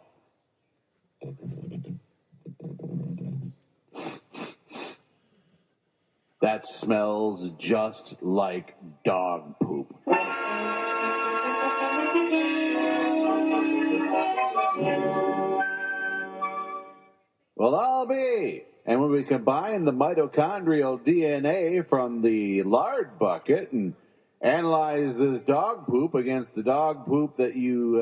That smells just like dog poop. Well, I'll be. And when we combine the mitochondrial DNA from the lard bucket and analyze this dog poop against the dog poop that you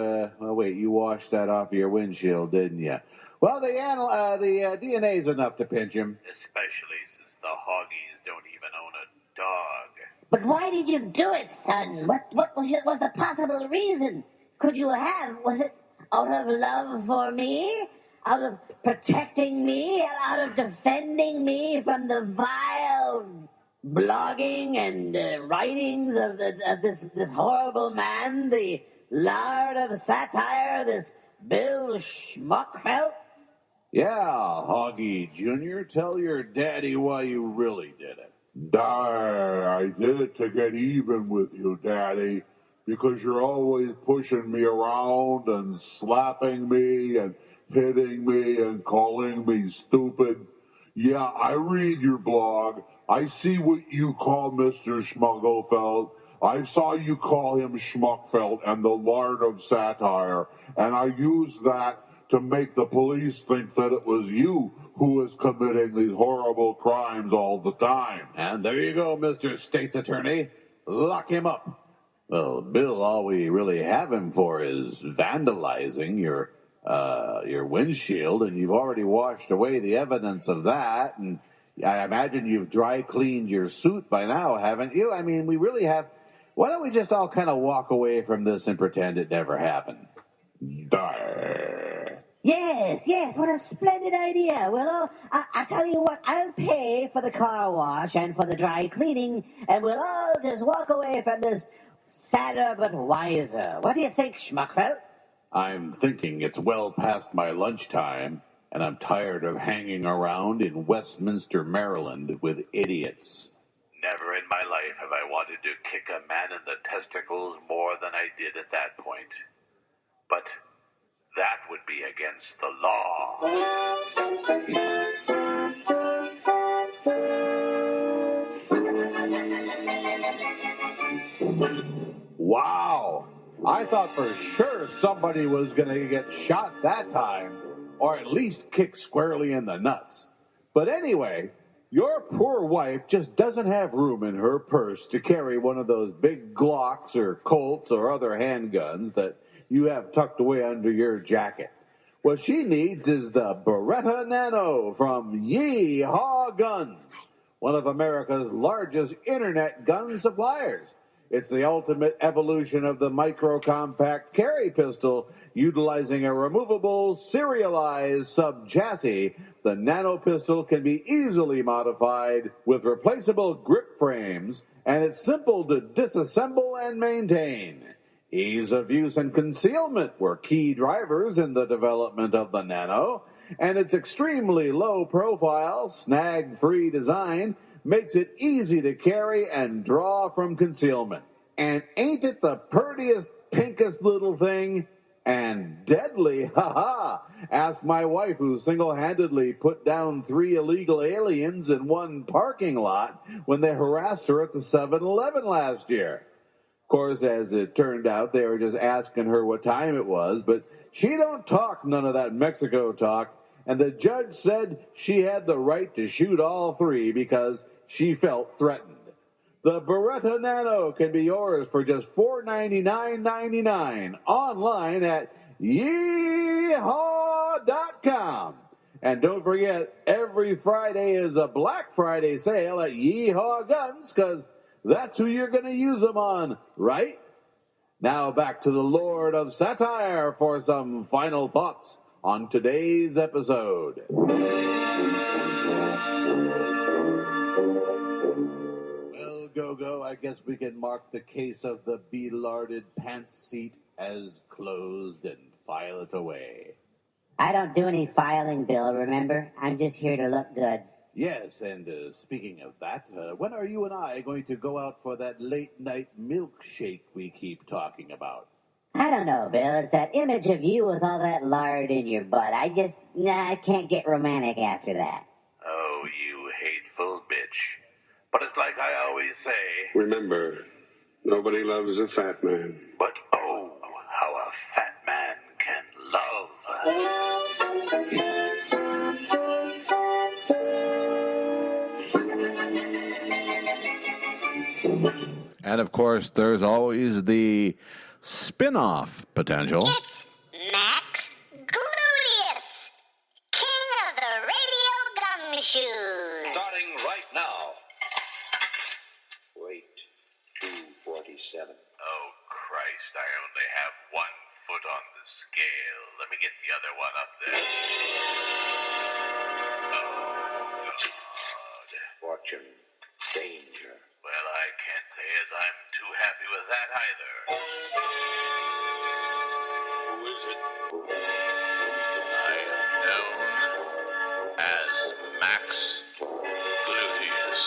washed that off your windshield, didn't you? Well, the DNA's enough to pinch him. Especially since the Hoggies don't even own a dog. But why did you do it, son? What was the possible reason? Was it out of love for me? Out of protecting me? Out of defending me from the vile blogging and writings of this horrible man, the Lord of Satire, this Bill Schmuckfeld? Yeah, Hoggy Jr., tell your daddy why you really did it. I did it to get even with you, Daddy, because you're always pushing me around and slapping me and hitting me and calling me stupid. Yeah, I read your blog. I see what you call Mr. Schmugglefeld. I saw you call him Schmuckfeld and the Lord of Satire, and I used that to make the police think that it was you who was committing these horrible crimes all the time. And there you go, Mr. State's Attorney. Lock him up. Well, Bill, all we really have him for is vandalizing your windshield, and you've already washed away the evidence of that, and I imagine you've dry cleaned your suit by now, haven't you? I mean, we really have. Why don't we just all kind of walk away from this and pretend it never happened? Yes, what a splendid idea. Well, I tell you what, I'll pay for the car wash and for the dry cleaning, and we'll all just walk away from this sadder but wiser. What do you think, Schmuckfeld? I'm thinking it's well past my lunchtime, and I'm tired of hanging around in Westminster, Maryland with idiots. Never in my life have I wanted to kick a man in the testicles more than I did at that point. But that would be against the law. Wow! I thought for sure somebody was going to get shot that time, or at least kicked squarely in the nuts. But anyway, your poor wife just doesn't have room in her purse to carry one of those big Glocks or Colts or other handguns that you have tucked away under your jacket. What she needs is the Beretta Nano from Yee-Haw Guns, one of America's largest internet gun suppliers. It's the ultimate evolution of the micro-compact carry pistol, utilizing a removable, serialized sub-chassis. The Nano pistol can be easily modified with replaceable grip frames, and it's simple to disassemble and maintain. Ease of use and concealment were key drivers in the development of the Nano, and its extremely low-profile, snag-free design makes it easy to carry and draw from concealment. And ain't it the prettiest, pinkest little thing? And deadly, ha-ha! Ask my wife, who single-handedly put down 3 illegal aliens in one parking lot when they harassed her at the 7-Eleven last year. Of course, as it turned out, they were just asking her what time it was, but she don't talk none of that Mexico talk, and the judge said she had the right to shoot all 3 because she felt threatened. The Beretta Nano can be yours for just $499.99 online at yeehaw.com. And don't forget, every Friday is a Black Friday sale at Yee-Haw Guns, because that's who you're going to use them on, right? Now back to the Lord of Satire for some final thoughts on today's episode. Well, Go-Go, I guess we can mark the case of the belarded pants seat as closed and file it away. I don't do any filing, Bill, remember? I'm just here to look good. Yes, and speaking of that, when are you and I going to go out for that late-night milkshake we keep talking about? I don't know, Bill. It's that image of you with all that lard in your butt. I can't get romantic after that. Oh, you hateful bitch. But it's like I always say. Remember, nobody loves a fat man. But oh, how a fat man can love. And of course, there's always the spin-off potential. It's Max Gluteus, king of the radio gumshoes. Starting right now. Wait, 247. Oh, Christ, I only have 1 foot on the scale. Let me get the other one up there. Oh, God. Fortune, danger. Well, I can't say as I'm too happy with that either. Who is it? I am known as Max Gluteus,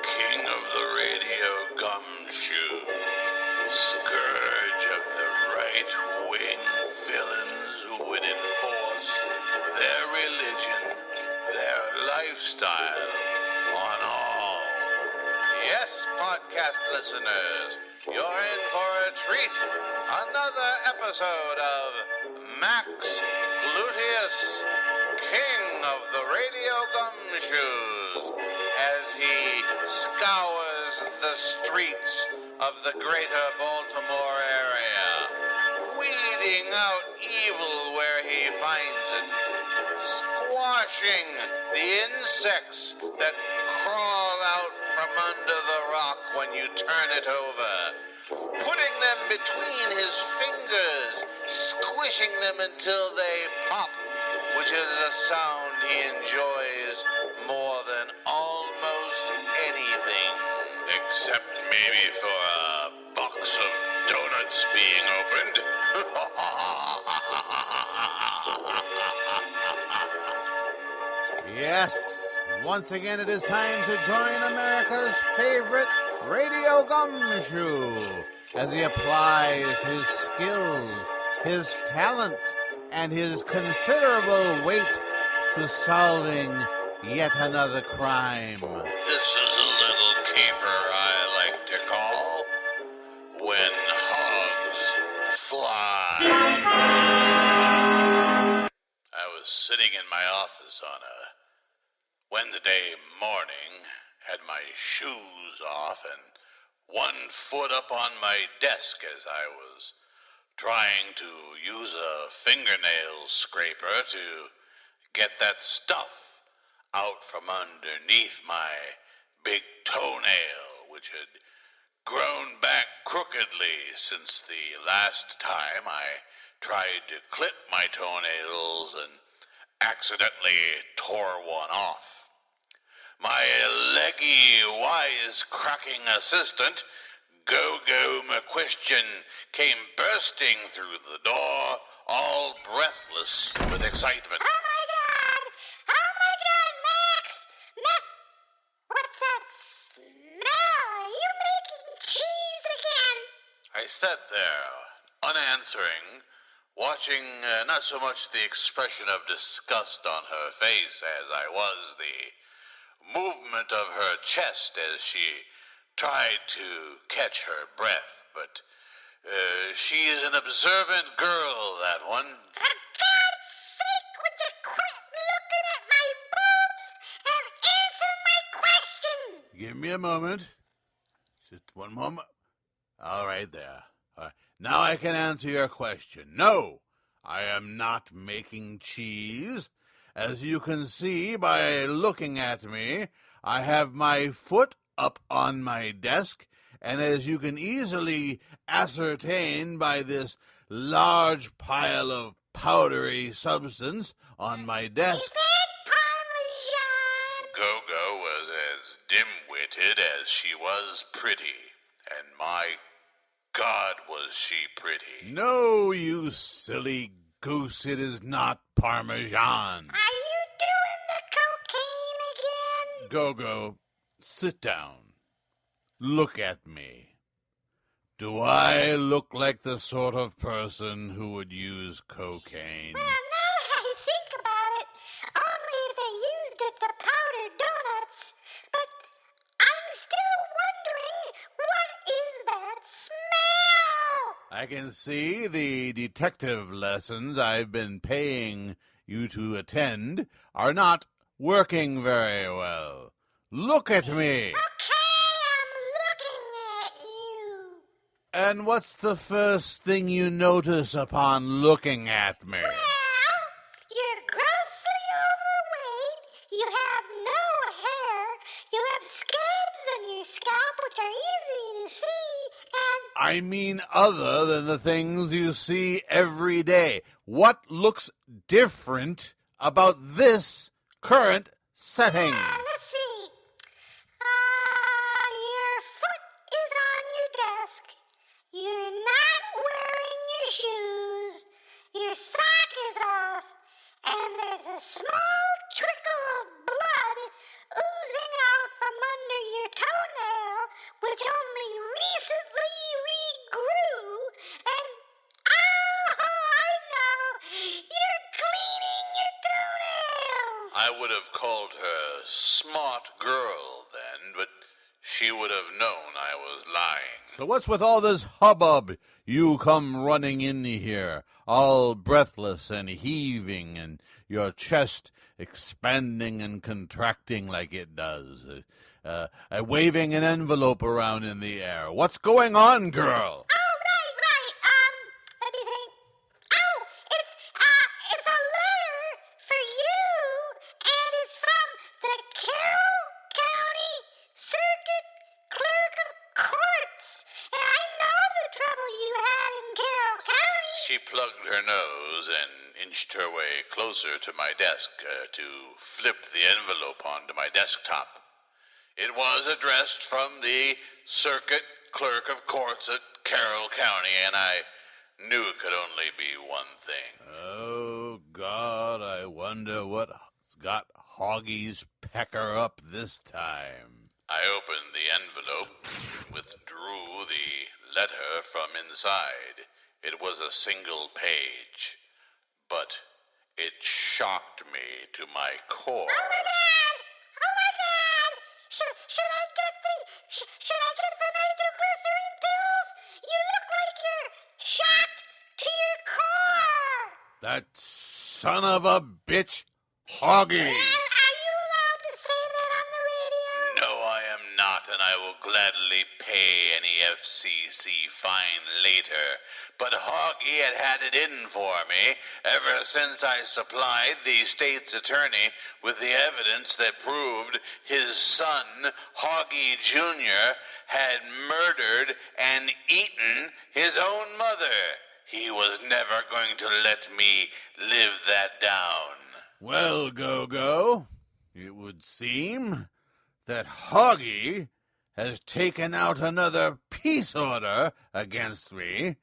king of the radio gumshoe, scourge of the right-wing villains who would enforce style on all. Yes, podcast listeners, you're in for a treat. Another episode of Max Gluteus, king of the radio gumshoes, as he scours the streets of the greater Baltimore area, weeding out evil where he finds it, squashing the insects that crawl out from under the rock when you turn it over, putting them between his fingers, squishing them until they pop, which is a sound he enjoys more than almost anything, except maybe for a box of donuts being opened. Yes, once again it is time to join America's favorite radio gumshoe as he applies his skills, his talents, and his considerable weight to solving yet another crime. This is a little caper I like to call When Hogs Fly. I was sitting in my office on a Wednesday morning, had my shoes off and one foot up on my desk as I was trying to use a fingernail scraper to get that stuff out from underneath my big toenail, which had grown back crookedly since the last time I tried to clip my toenails and accidentally tore one off. My leggy, wise-cracking assistant, Go-Go McQuestion, came bursting through the door, all breathless with excitement. Oh my God, Max! What's that smell? Are you making cheese again? I sat there, unanswering, watching not so much the expression of disgust on her face as I was the movement of her chest as she tried to catch her breath. But she's an observant girl, that one. For God's sake, would you quit looking at my boobs and answer my question? Give me a moment. Just one moment. All right, there. Now I can answer your question. No, I am not making cheese. As you can see by looking at me, I have my foot up on my desk, and as you can easily ascertain by this large pile of powdery substance on my desk... Go-Go was as dim-witted as she was pretty, and my God was she pretty. No, you silly goose, it is not Parmesan. Are you doing the cocaine again? Go-Go, sit down. Look at me. Do I look like the sort of person who would use cocaine? Well, now that I think about it, only if they used it to powder donuts. But I'm still wondering, what is that smell? I can see the detective lessons I've been paying you to attend are not working very well. Look at me. Okay, I'm looking at you. And what's the first thing you notice upon looking at me? Well, you're grossly overweight, you have no hair, you have scabs on your scalp which are easy to see, and... I mean other than the things you see every day. What looks different about this current setting? Let's see. Your foot is on your desk. You're not wearing your shoes. Your sock is off. And there's a small trickle of blood oozing out from under your toenail, which only recently regrew. And, oh, I know, you're cleaning your toenails. I would have called her smart girl then, but she would have known I was lying. So what's with all this hubbub? You come running in here, all breathless and heaving, and your chest expanding and contracting like it does, waving an envelope around in the air. What's going on, girl? Oh, right. Let me think. Oh, it's a letter for you, and it's from the Carroll County Circuit Clerk of Courts. And I know the trouble you had in Carroll County. She plugged her nose and inched her way closer to my desk to flip the envelope onto my desktop. It was addressed from the Circuit Clerk of Courts at Carroll County, and I knew it could only be one thing. Oh, God, I wonder what's got Hoggy's pecker up this time. I opened the envelope, withdrew the letter from inside. It was a single page, but it shocked me to my core. Oh, my God! Should I get the nitroglycerin pills? You look like you're shocked to your core. That son of a bitch, Hoggy. Are you allowed to say that on the radio? No, I am not, and I will gladly pay any FCC fine later. But Hoggy had it in for me ever since I supplied the state's attorney with the evidence that proved his son, Hoggy Jr., had murdered and eaten his own mother. He was never going to let me live that down. Well, Go-Go, it would seem that Hoggy has taken out another peace order against me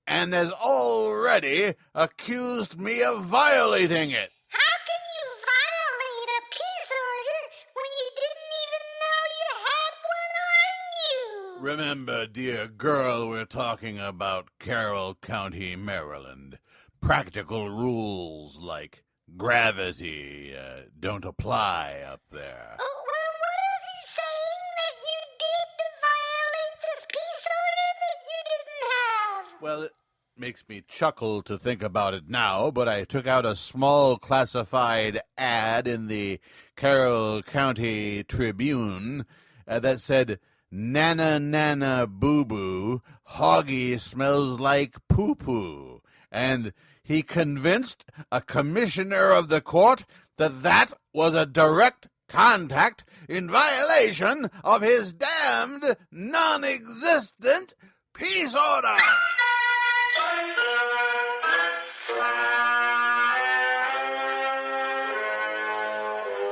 and has already accused me of violating it. How can you violate a peace order when you didn't even know you had one on you? Remember, dear girl, we're talking about Carroll County, Maryland. Practical rules like gravity don't apply up there. Oh, well, what is he saying that you did to violate this peace order that you didn't have? Well, it makes me chuckle to think about it now, but I took out a small classified ad in the Carroll County Tribune that said, "Nana Nana Boo Boo, Hoggy smells like poo poo." And he convinced a commissioner of the court that that was a direct contact in violation of his damned non-existent peace order.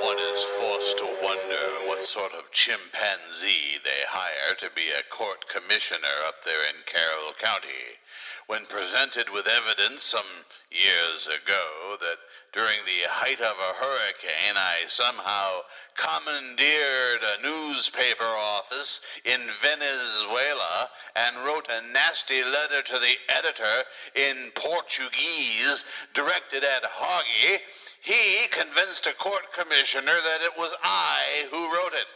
One is forced to wonder what sort of chimpanzee they hire to be a court commissioner up there in Carroll County. When presented with evidence some years ago that during the height of a hurricane I somehow commandeered a newspaper office in Venezuela and wrote a nasty letter to the editor in Portuguese directed at Hoggy, he convinced a court commissioner that it was I who wrote it.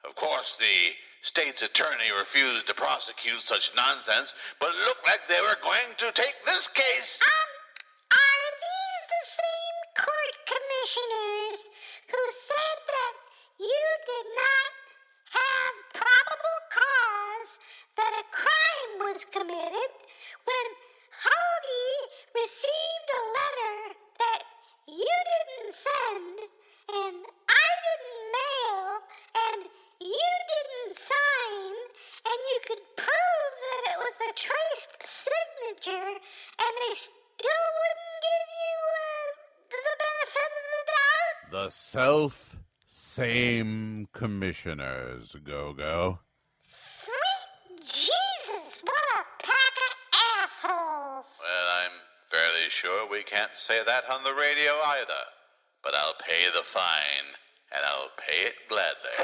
Of course, the state's attorney refused to prosecute such nonsense, but it looked like they were going to take this case. Are these the same court commissioners who said that you did not have probable cause that a crime was committed when Hoggy received a letter that you didn't send and I didn't mail and you didn't sign, and you could prove that it was a traced signature, and they still wouldn't give you the benefit of the doubt? The self-same commissioners, Go-Go. Sweet Jesus, what a pack of assholes! Well, I'm fairly sure we can't say that on the radio either, but I'll pay the fine, and I'll pay it gladly.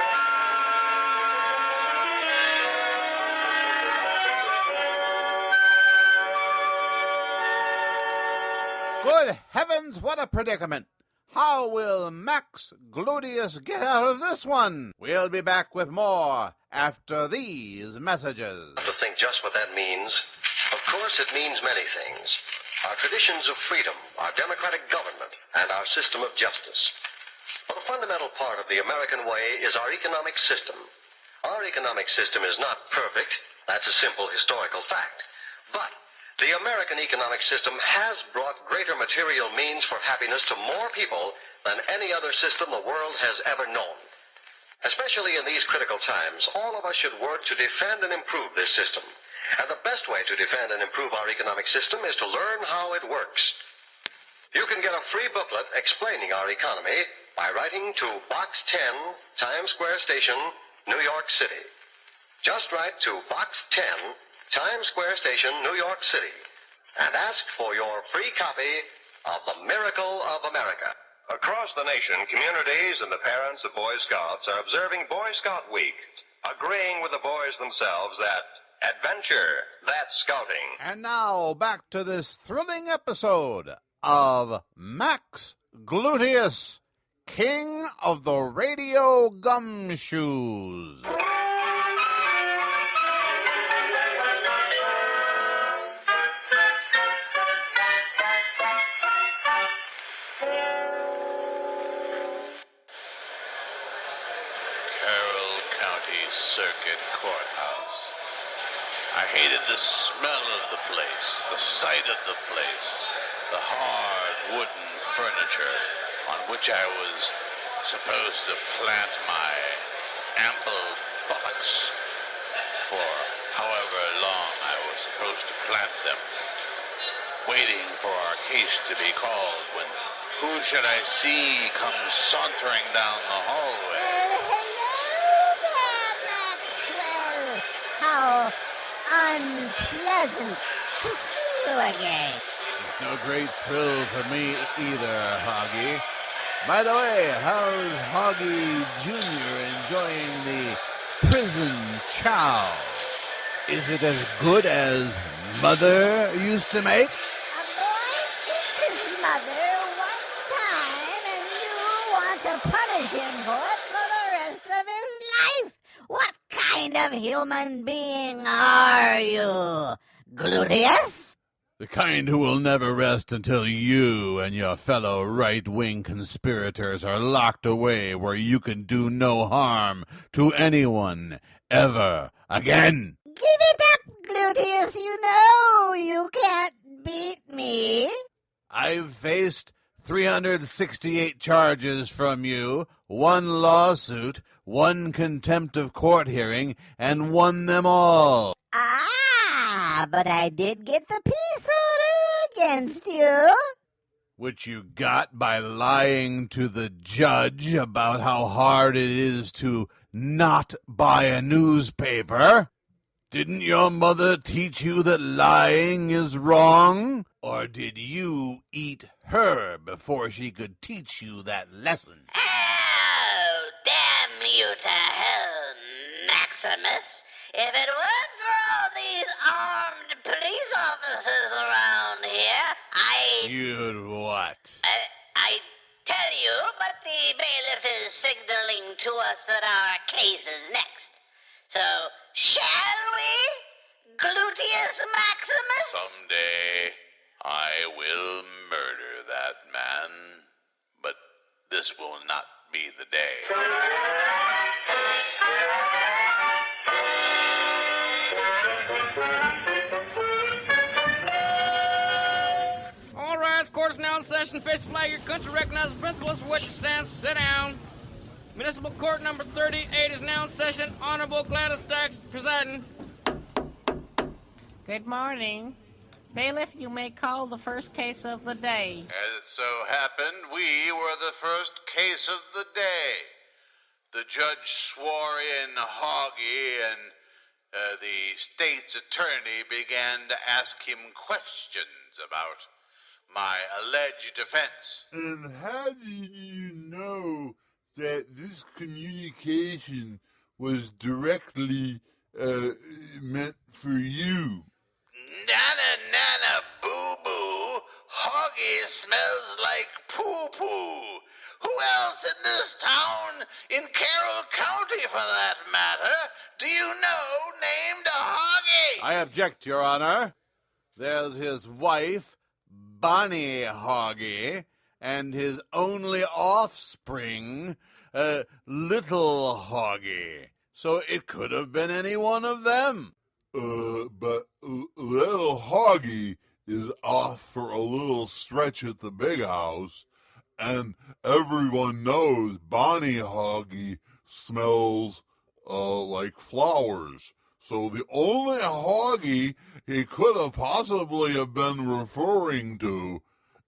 Good heavens, what a predicament! How will Max Gluteus get out of this one? We'll be back with more after these messages. To think just what that means? Of course, it means many things. Our traditions of freedom, our democratic government, and our system of justice. But a fundamental part of the American way is our economic system. Our economic system is not perfect. That's a simple historical fact. But the American economic system has brought greater material means for happiness to more people than any other system the world has ever known. Especially in these critical times, all of us should work to defend and improve this system. And the best way to defend and improve our economic system is to learn how it works. You can get a free booklet explaining our economy by writing to Box 10, Times Square Station, New York City. Just write to Box 10, Times Square Station, New York City, and ask for your free copy of The Miracle of America. Across the nation, communities and the parents of Boy Scouts are observing Boy Scout Week, agreeing with the boys themselves that adventure, that's scouting. And now, back to this thrilling episode of Max Gluteus, King of the Radio Gumshoes. Carroll County Circuit Courthouse. I hated the smell of the place, the sight of the place, the hard wooden furniture on which I was supposed to plant my ample buttocks for however long I was supposed to plant them, waiting for our case to be called when who should I see come sauntering down the hallway? Hello there, Maxwell. How unpleasant to see you again. It's no great thrill for me either, Hoggy. By the way, how's Hoggy Jr. enjoying the prison chow? Is it as good as Mother used to make? A boy eats his mother one time and you want to punish him for it for the rest of his life. What kind of human being are you, Gluteus? The kind who will never rest until you and your fellow right-wing conspirators are locked away where you can do no harm to anyone ever again. Give it up, Gluteus. You know you can't beat me. I've faced 368 charges from you, 1 lawsuit, 1 contempt of court hearing, and won them all. Ah, but I did get the peace order against you. Which you got by lying to the judge about how hard it is to not buy a newspaper. Didn't your mother teach you that lying is wrong? Or did you eat her before she could teach you that lesson? Oh, damn you to hell, Maximus. If it weren't for all these armed police officers around here, You'd what? I tell you, but the bailiff is signaling to us that our case is next. So, shall we, Gluteus Maximus? Someday I will murder that man, but this will not be the day. All rise, court is now in session. Face the flag, your country recognizes the principles for which it stands. Sit down. Municipal Court number 38 is now in session. Honorable Gladys Dykes presiding. Good morning. Bailiff, you may call the first case of the day. As it so happened, we were the first case of the day. The judge swore in Hoggy, and the state's attorney began to ask him questions about my alleged offense. And how did you know that this communication was directly meant for you? Nana, nana, boo-boo. Hoggy smells like poo-poo. Who else in this town, in Carroll County for that matter, do you know named Hoggy? I object, Your Honor. There's his wife, Bonnie Hoggy, and his only offspring, Little Hoggy. So it could have been any one of them. But little Hoggy is off for a little stretch at the big house, and everyone knows Bonnie Hoggy smells like flowers. So the only Hoggy he could have possibly have been referring to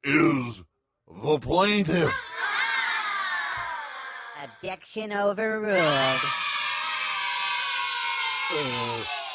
is the plaintiff. Objection overruled.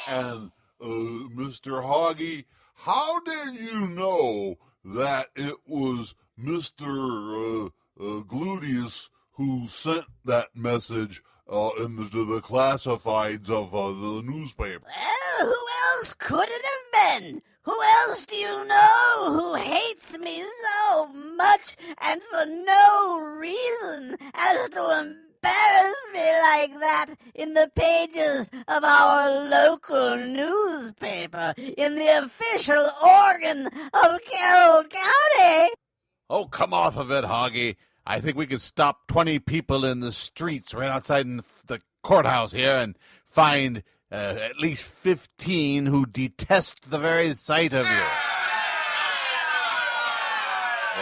And Mr. Hoggy, how did you know that it was Mr. Gluteus who sent that message to the classifieds of the newspaper? Well, who else could it have been? Who else do you know who hates me so much and for no reason as to embarrass me like that in the pages of our local newspaper, in the official organ of Carroll County? Oh, come off of it, Hoggy. I think we could stop 20 people in the streets right outside in the courthouse here and find at least 15 who detest the very sight of you.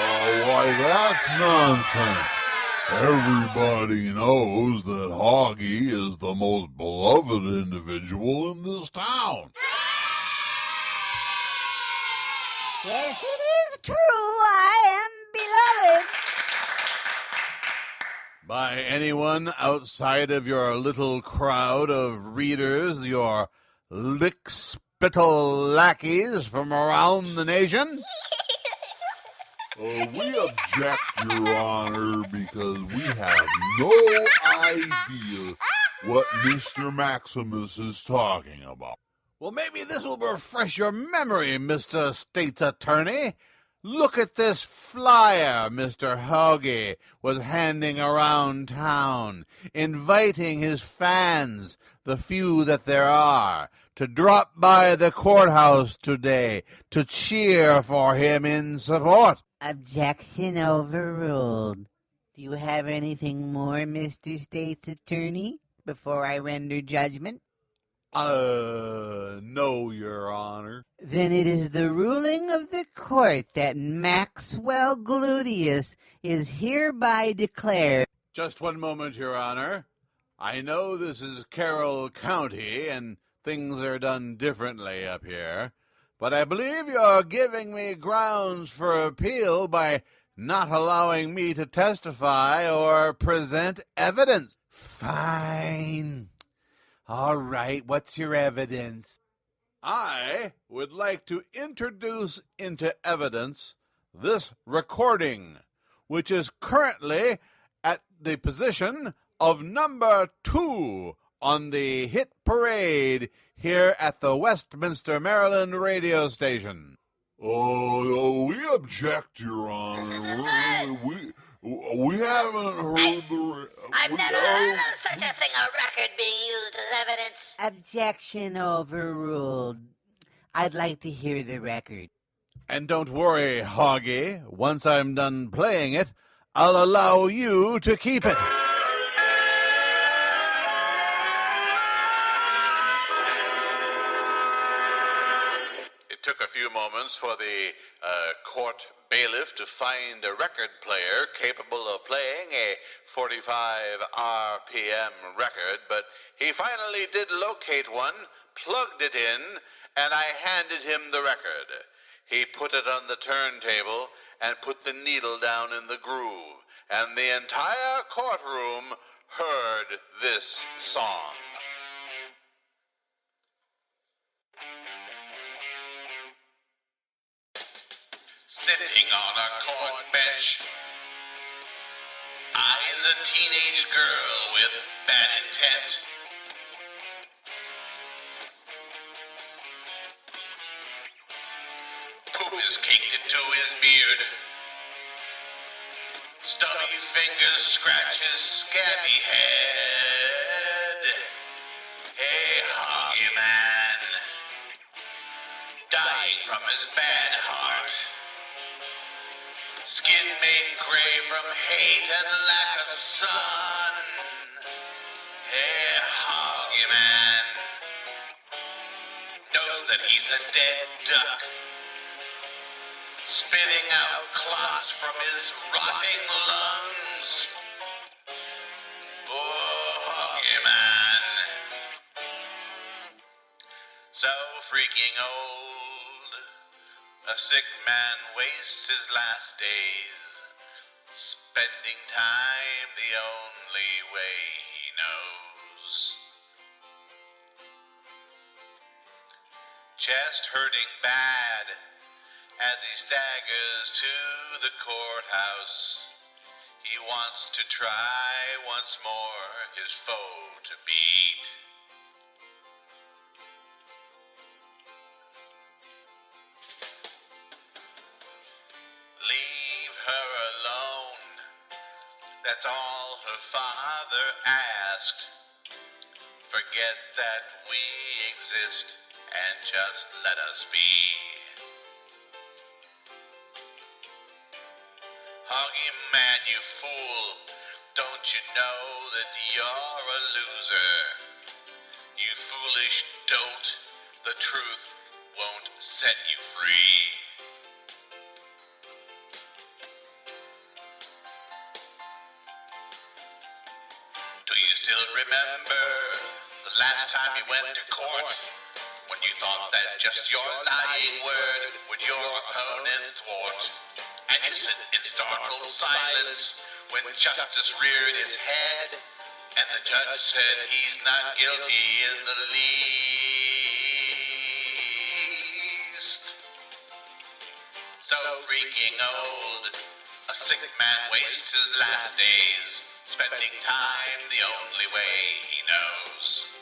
Oh, why, that's nonsense. Everybody knows that Hoggy is the most beloved individual in this town. Yes, it is true. I am beloved. By anyone outside of your little crowd of readers, your lick-spittle lackeys from around the nation? We object, Your Honor, because we have no idea what Mr. Maximus is talking about. Well, maybe this will refresh your memory, Mr. State's Attorney. Look at this flyer Mr. Hoggy was handing around town, inviting his fans, the few that there are, to drop by the courthouse today to cheer for him in support. Objection overruled. Do you have anything more, Mr. State's Attorney, before I render judgment? No, Your Honor. Then it is the ruling of the court that Maxwell Gluteus is hereby declared. Just one moment, Your Honor. I know this is Carroll County, and things are done differently up here, but I believe you're giving me grounds for appeal by not allowing me to testify or present evidence. Fine. All right, what's your evidence? I would like to introduce into evidence this recording, which is currently at the position of number 2 on the hit parade here at the Westminster, Maryland radio station. We object, Your Honor. We haven't heard the... I've never heard of such a thing, a record being used as evidence. Objection overruled. I'd like to hear the record. And don't worry, Hoggy. Once I'm done playing it, I'll allow you to keep it. It took a few moments for the court bailiff to find a record player capable of playing a 45 RPM record, but he finally did locate one, plugged it in, and I handed him the record. He put it on the turntable and put the needle down in the groove, and the entire courtroom heard this song. Sitting on a court bench, eyes a teenage girl with bad intent. Poop is caked into his beard. Stubby fingers scratch his scabby head. Hey, Hoggy Man, dying from his bad heart. Skin made gray from hate and lack of sun. Hey, Hoggy Man, knows that he's a dead duck, spitting out clots from his rotting lungs. Oh, Hoggy Man, so freaking old, a sick man wastes his last days, spending time the only way he knows. Chest hurting bad as he staggers to the courthouse. He wants to try once more his foe to beat. Leave her alone, that's all her father asked. Forget that we exist and just let us be. Hoggy Man, you fool, don't you know that you're a loser? You foolish dolt, the truth won't set you free. Do you still remember the last time you went to court, when you thought that just your lying word would your opponent thwart? And you sit in startled silence when justice reared its head, and the judge said he's not guilty in the least. So freaking old, a sick man wastes his last days, spending time the only way he knows.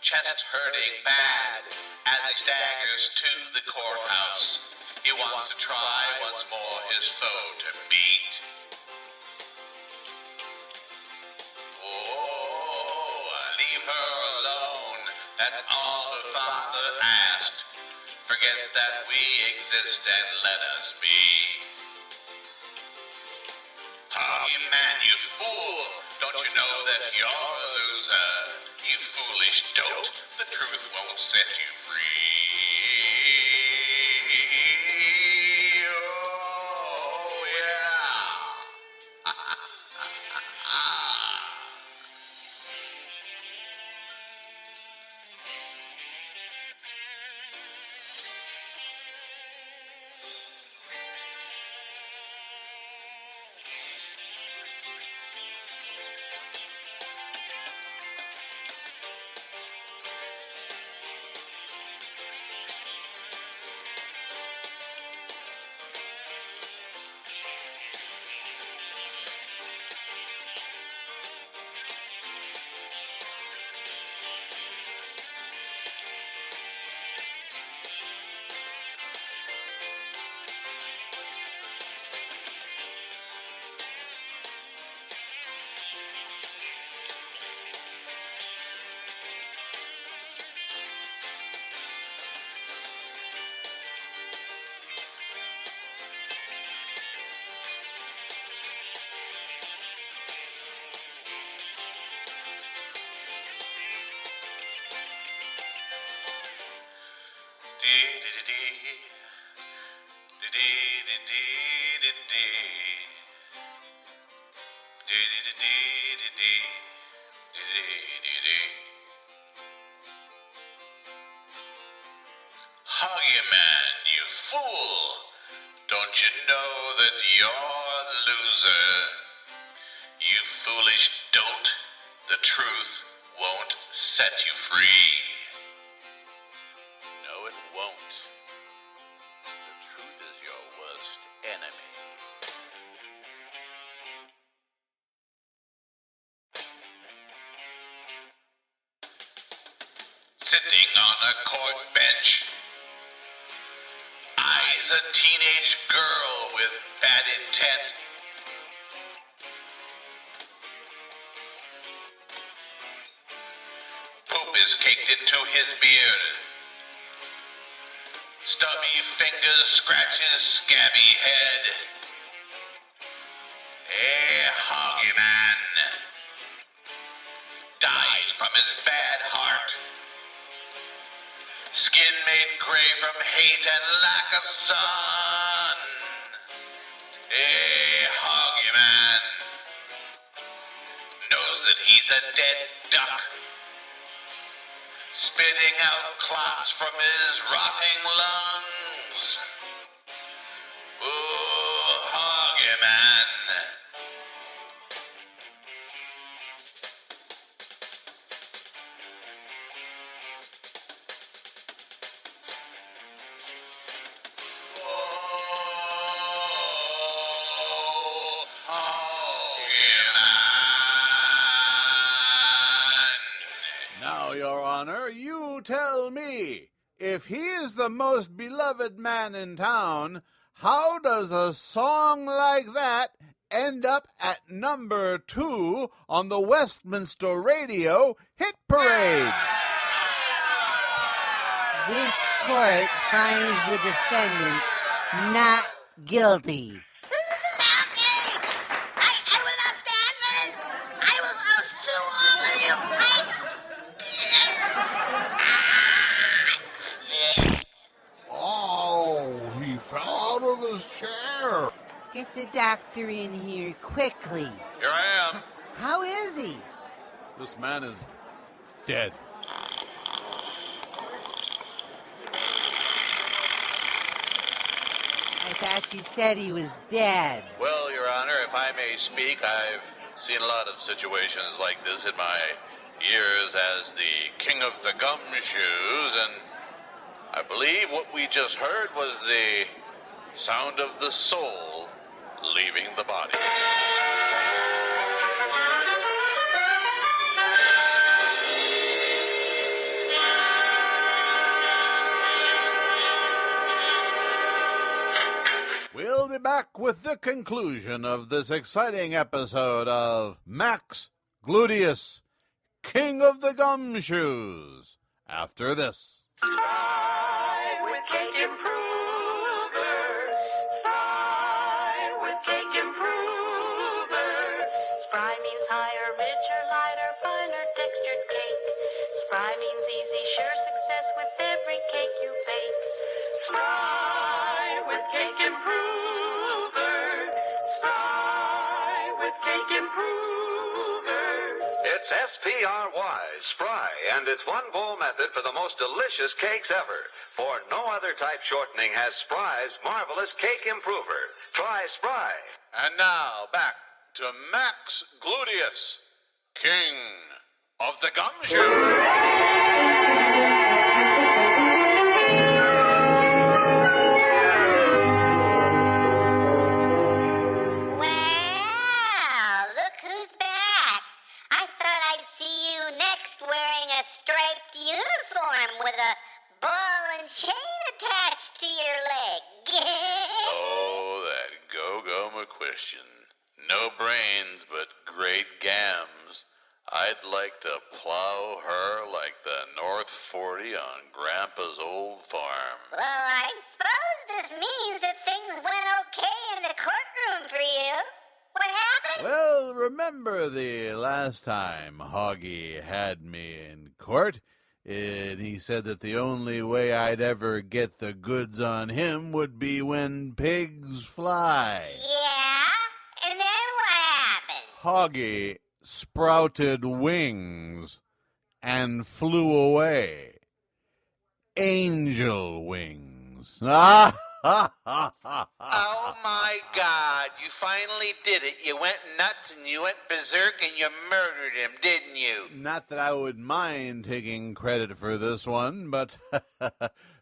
Chest hurting bad as he staggers to the courthouse. He wants to try once more his foe to beat. Oh, leave her alone, that's all her father asked. Forget that we exist and let us be. Hoggy Man, you fool, don't you know that you're a loser? You foolish dolt, the truth won't set you free. Oh, yeah. Hoggy Man, you fool! Don't you know that you're a loser? You foolish dolt, the truth won't set you free. No, it won't. The truth is your worst enemy. Sitting on a court bench, eyes raise a teenage girl with bad intent. Poop is caked into his beard. Stubby fingers scratch his scabby head. A hoggy man died from his bad heart. Skin made gray from hate and lack of sun. A hoggy man knows that he's a dead duck, spitting out clots from his rotting lungs. Ooh, hoggy man. Now, Your Honor, you tell me, if he is the most beloved man in town, how does a song like that end up at number 2 on the Westminster Radio Hit Parade? This court finds the defendant not guilty. Oh, he fell out of his chair. Get the doctor in here quickly. Here I am. How is he? This man is dead. I thought you said he was dead. Well, Your Honor, if I may speak, I've seen a lot of situations like this in my years as the king of the gumshoes, and I believe what we just heard was the sound of the soul leaving the body. We'll be back with the conclusion of this exciting episode of Max Gluteus, King of the Gumshoes, after this. Spry with Cake Improver. Spry with Cake Improver. Spry means higher, richer, lighter, finer textured cake. Spry means easy, sure success with every cake you bake. Spry with Cake Improver. Spry with Cake Improver. It's S-P-R-Y, Spry, and it's one bowl method for the most delicious cakes ever. For no other type shortening has Spry's marvelous cake improver. Try Spry. And now, back to Max Gluteus, king of the gumshoes. Wow, look who's back. I thought I'd see you next wearing a striped uniform with a ball and chain attached to your leg. Oh, that go-go McQuestion. No brains, but great gams. I'd like to plow her like the North 40 on Grandpa's old farm. Well, I suppose this means that things went okay in the courtroom for you. What happened? Well, remember the last time Hoggy had me in court, and he said that the only way I'd ever get the goods on him would be when pigs fly. Yeah? And then what happened? Hoggy sprouted wings and flew away. Angel wings. Ah! Oh my God, you finally did it. You went nuts and you went berserk and you murdered him, didn't you? Not that I would mind taking credit for this one, but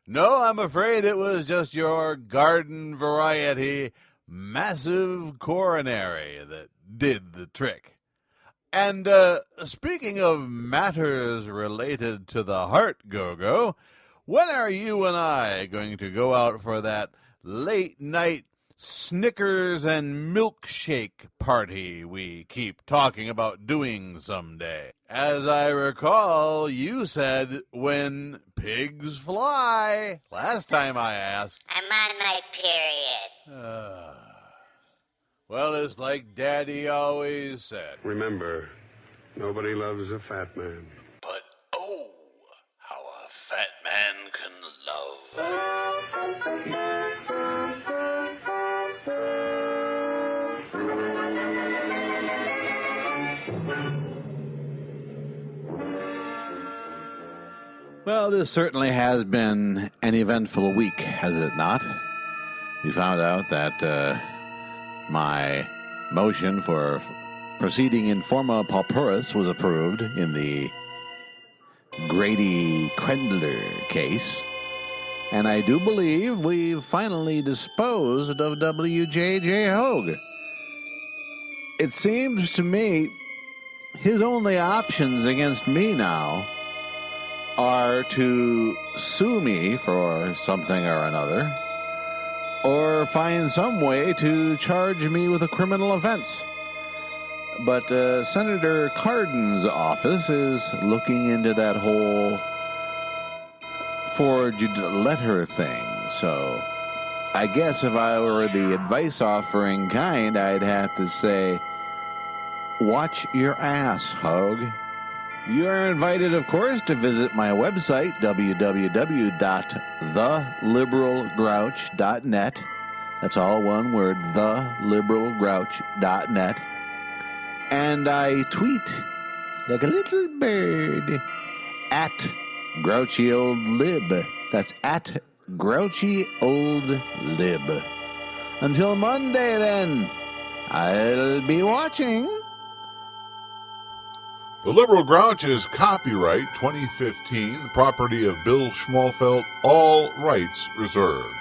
no, I'm afraid it was just your garden variety massive coronary that did the trick. And speaking of matters related to the heart, Go-Go, when are you and I going to go out for that late night Snickers and milkshake party we keep talking about doing someday. As I recall, you said when pigs fly last time I asked. I'm on my period. Well, it's like Daddy always said. Remember, nobody loves a fat man. But oh, how a fat man can love. Well, this certainly has been an eventful week, has it not? We found out that my motion for proceeding in forma pauperis was approved in the Grady Krendler case. And I do believe we've finally disposed of WJJ Hoge. It seems to me his only options against me now are to sue me for something or another, or find some way to charge me with a criminal offense. But Senator Cardin's office is looking into that whole forged letter thing, so I guess if I were the advice offering kind, I'd have to say, watch your ass, Hoge. You are invited, of course, to visit my website, www.theliberalgrouch.net. That's all one word, theliberalgrouch.net. And I tweet like a little bird at Grouchy Old Lib. That's at Grouchy Old Lib. Until Monday, then, I'll be watching. The Liberal Grouch is copyright 2015, property of Bill Schmalfeld, all rights reserved.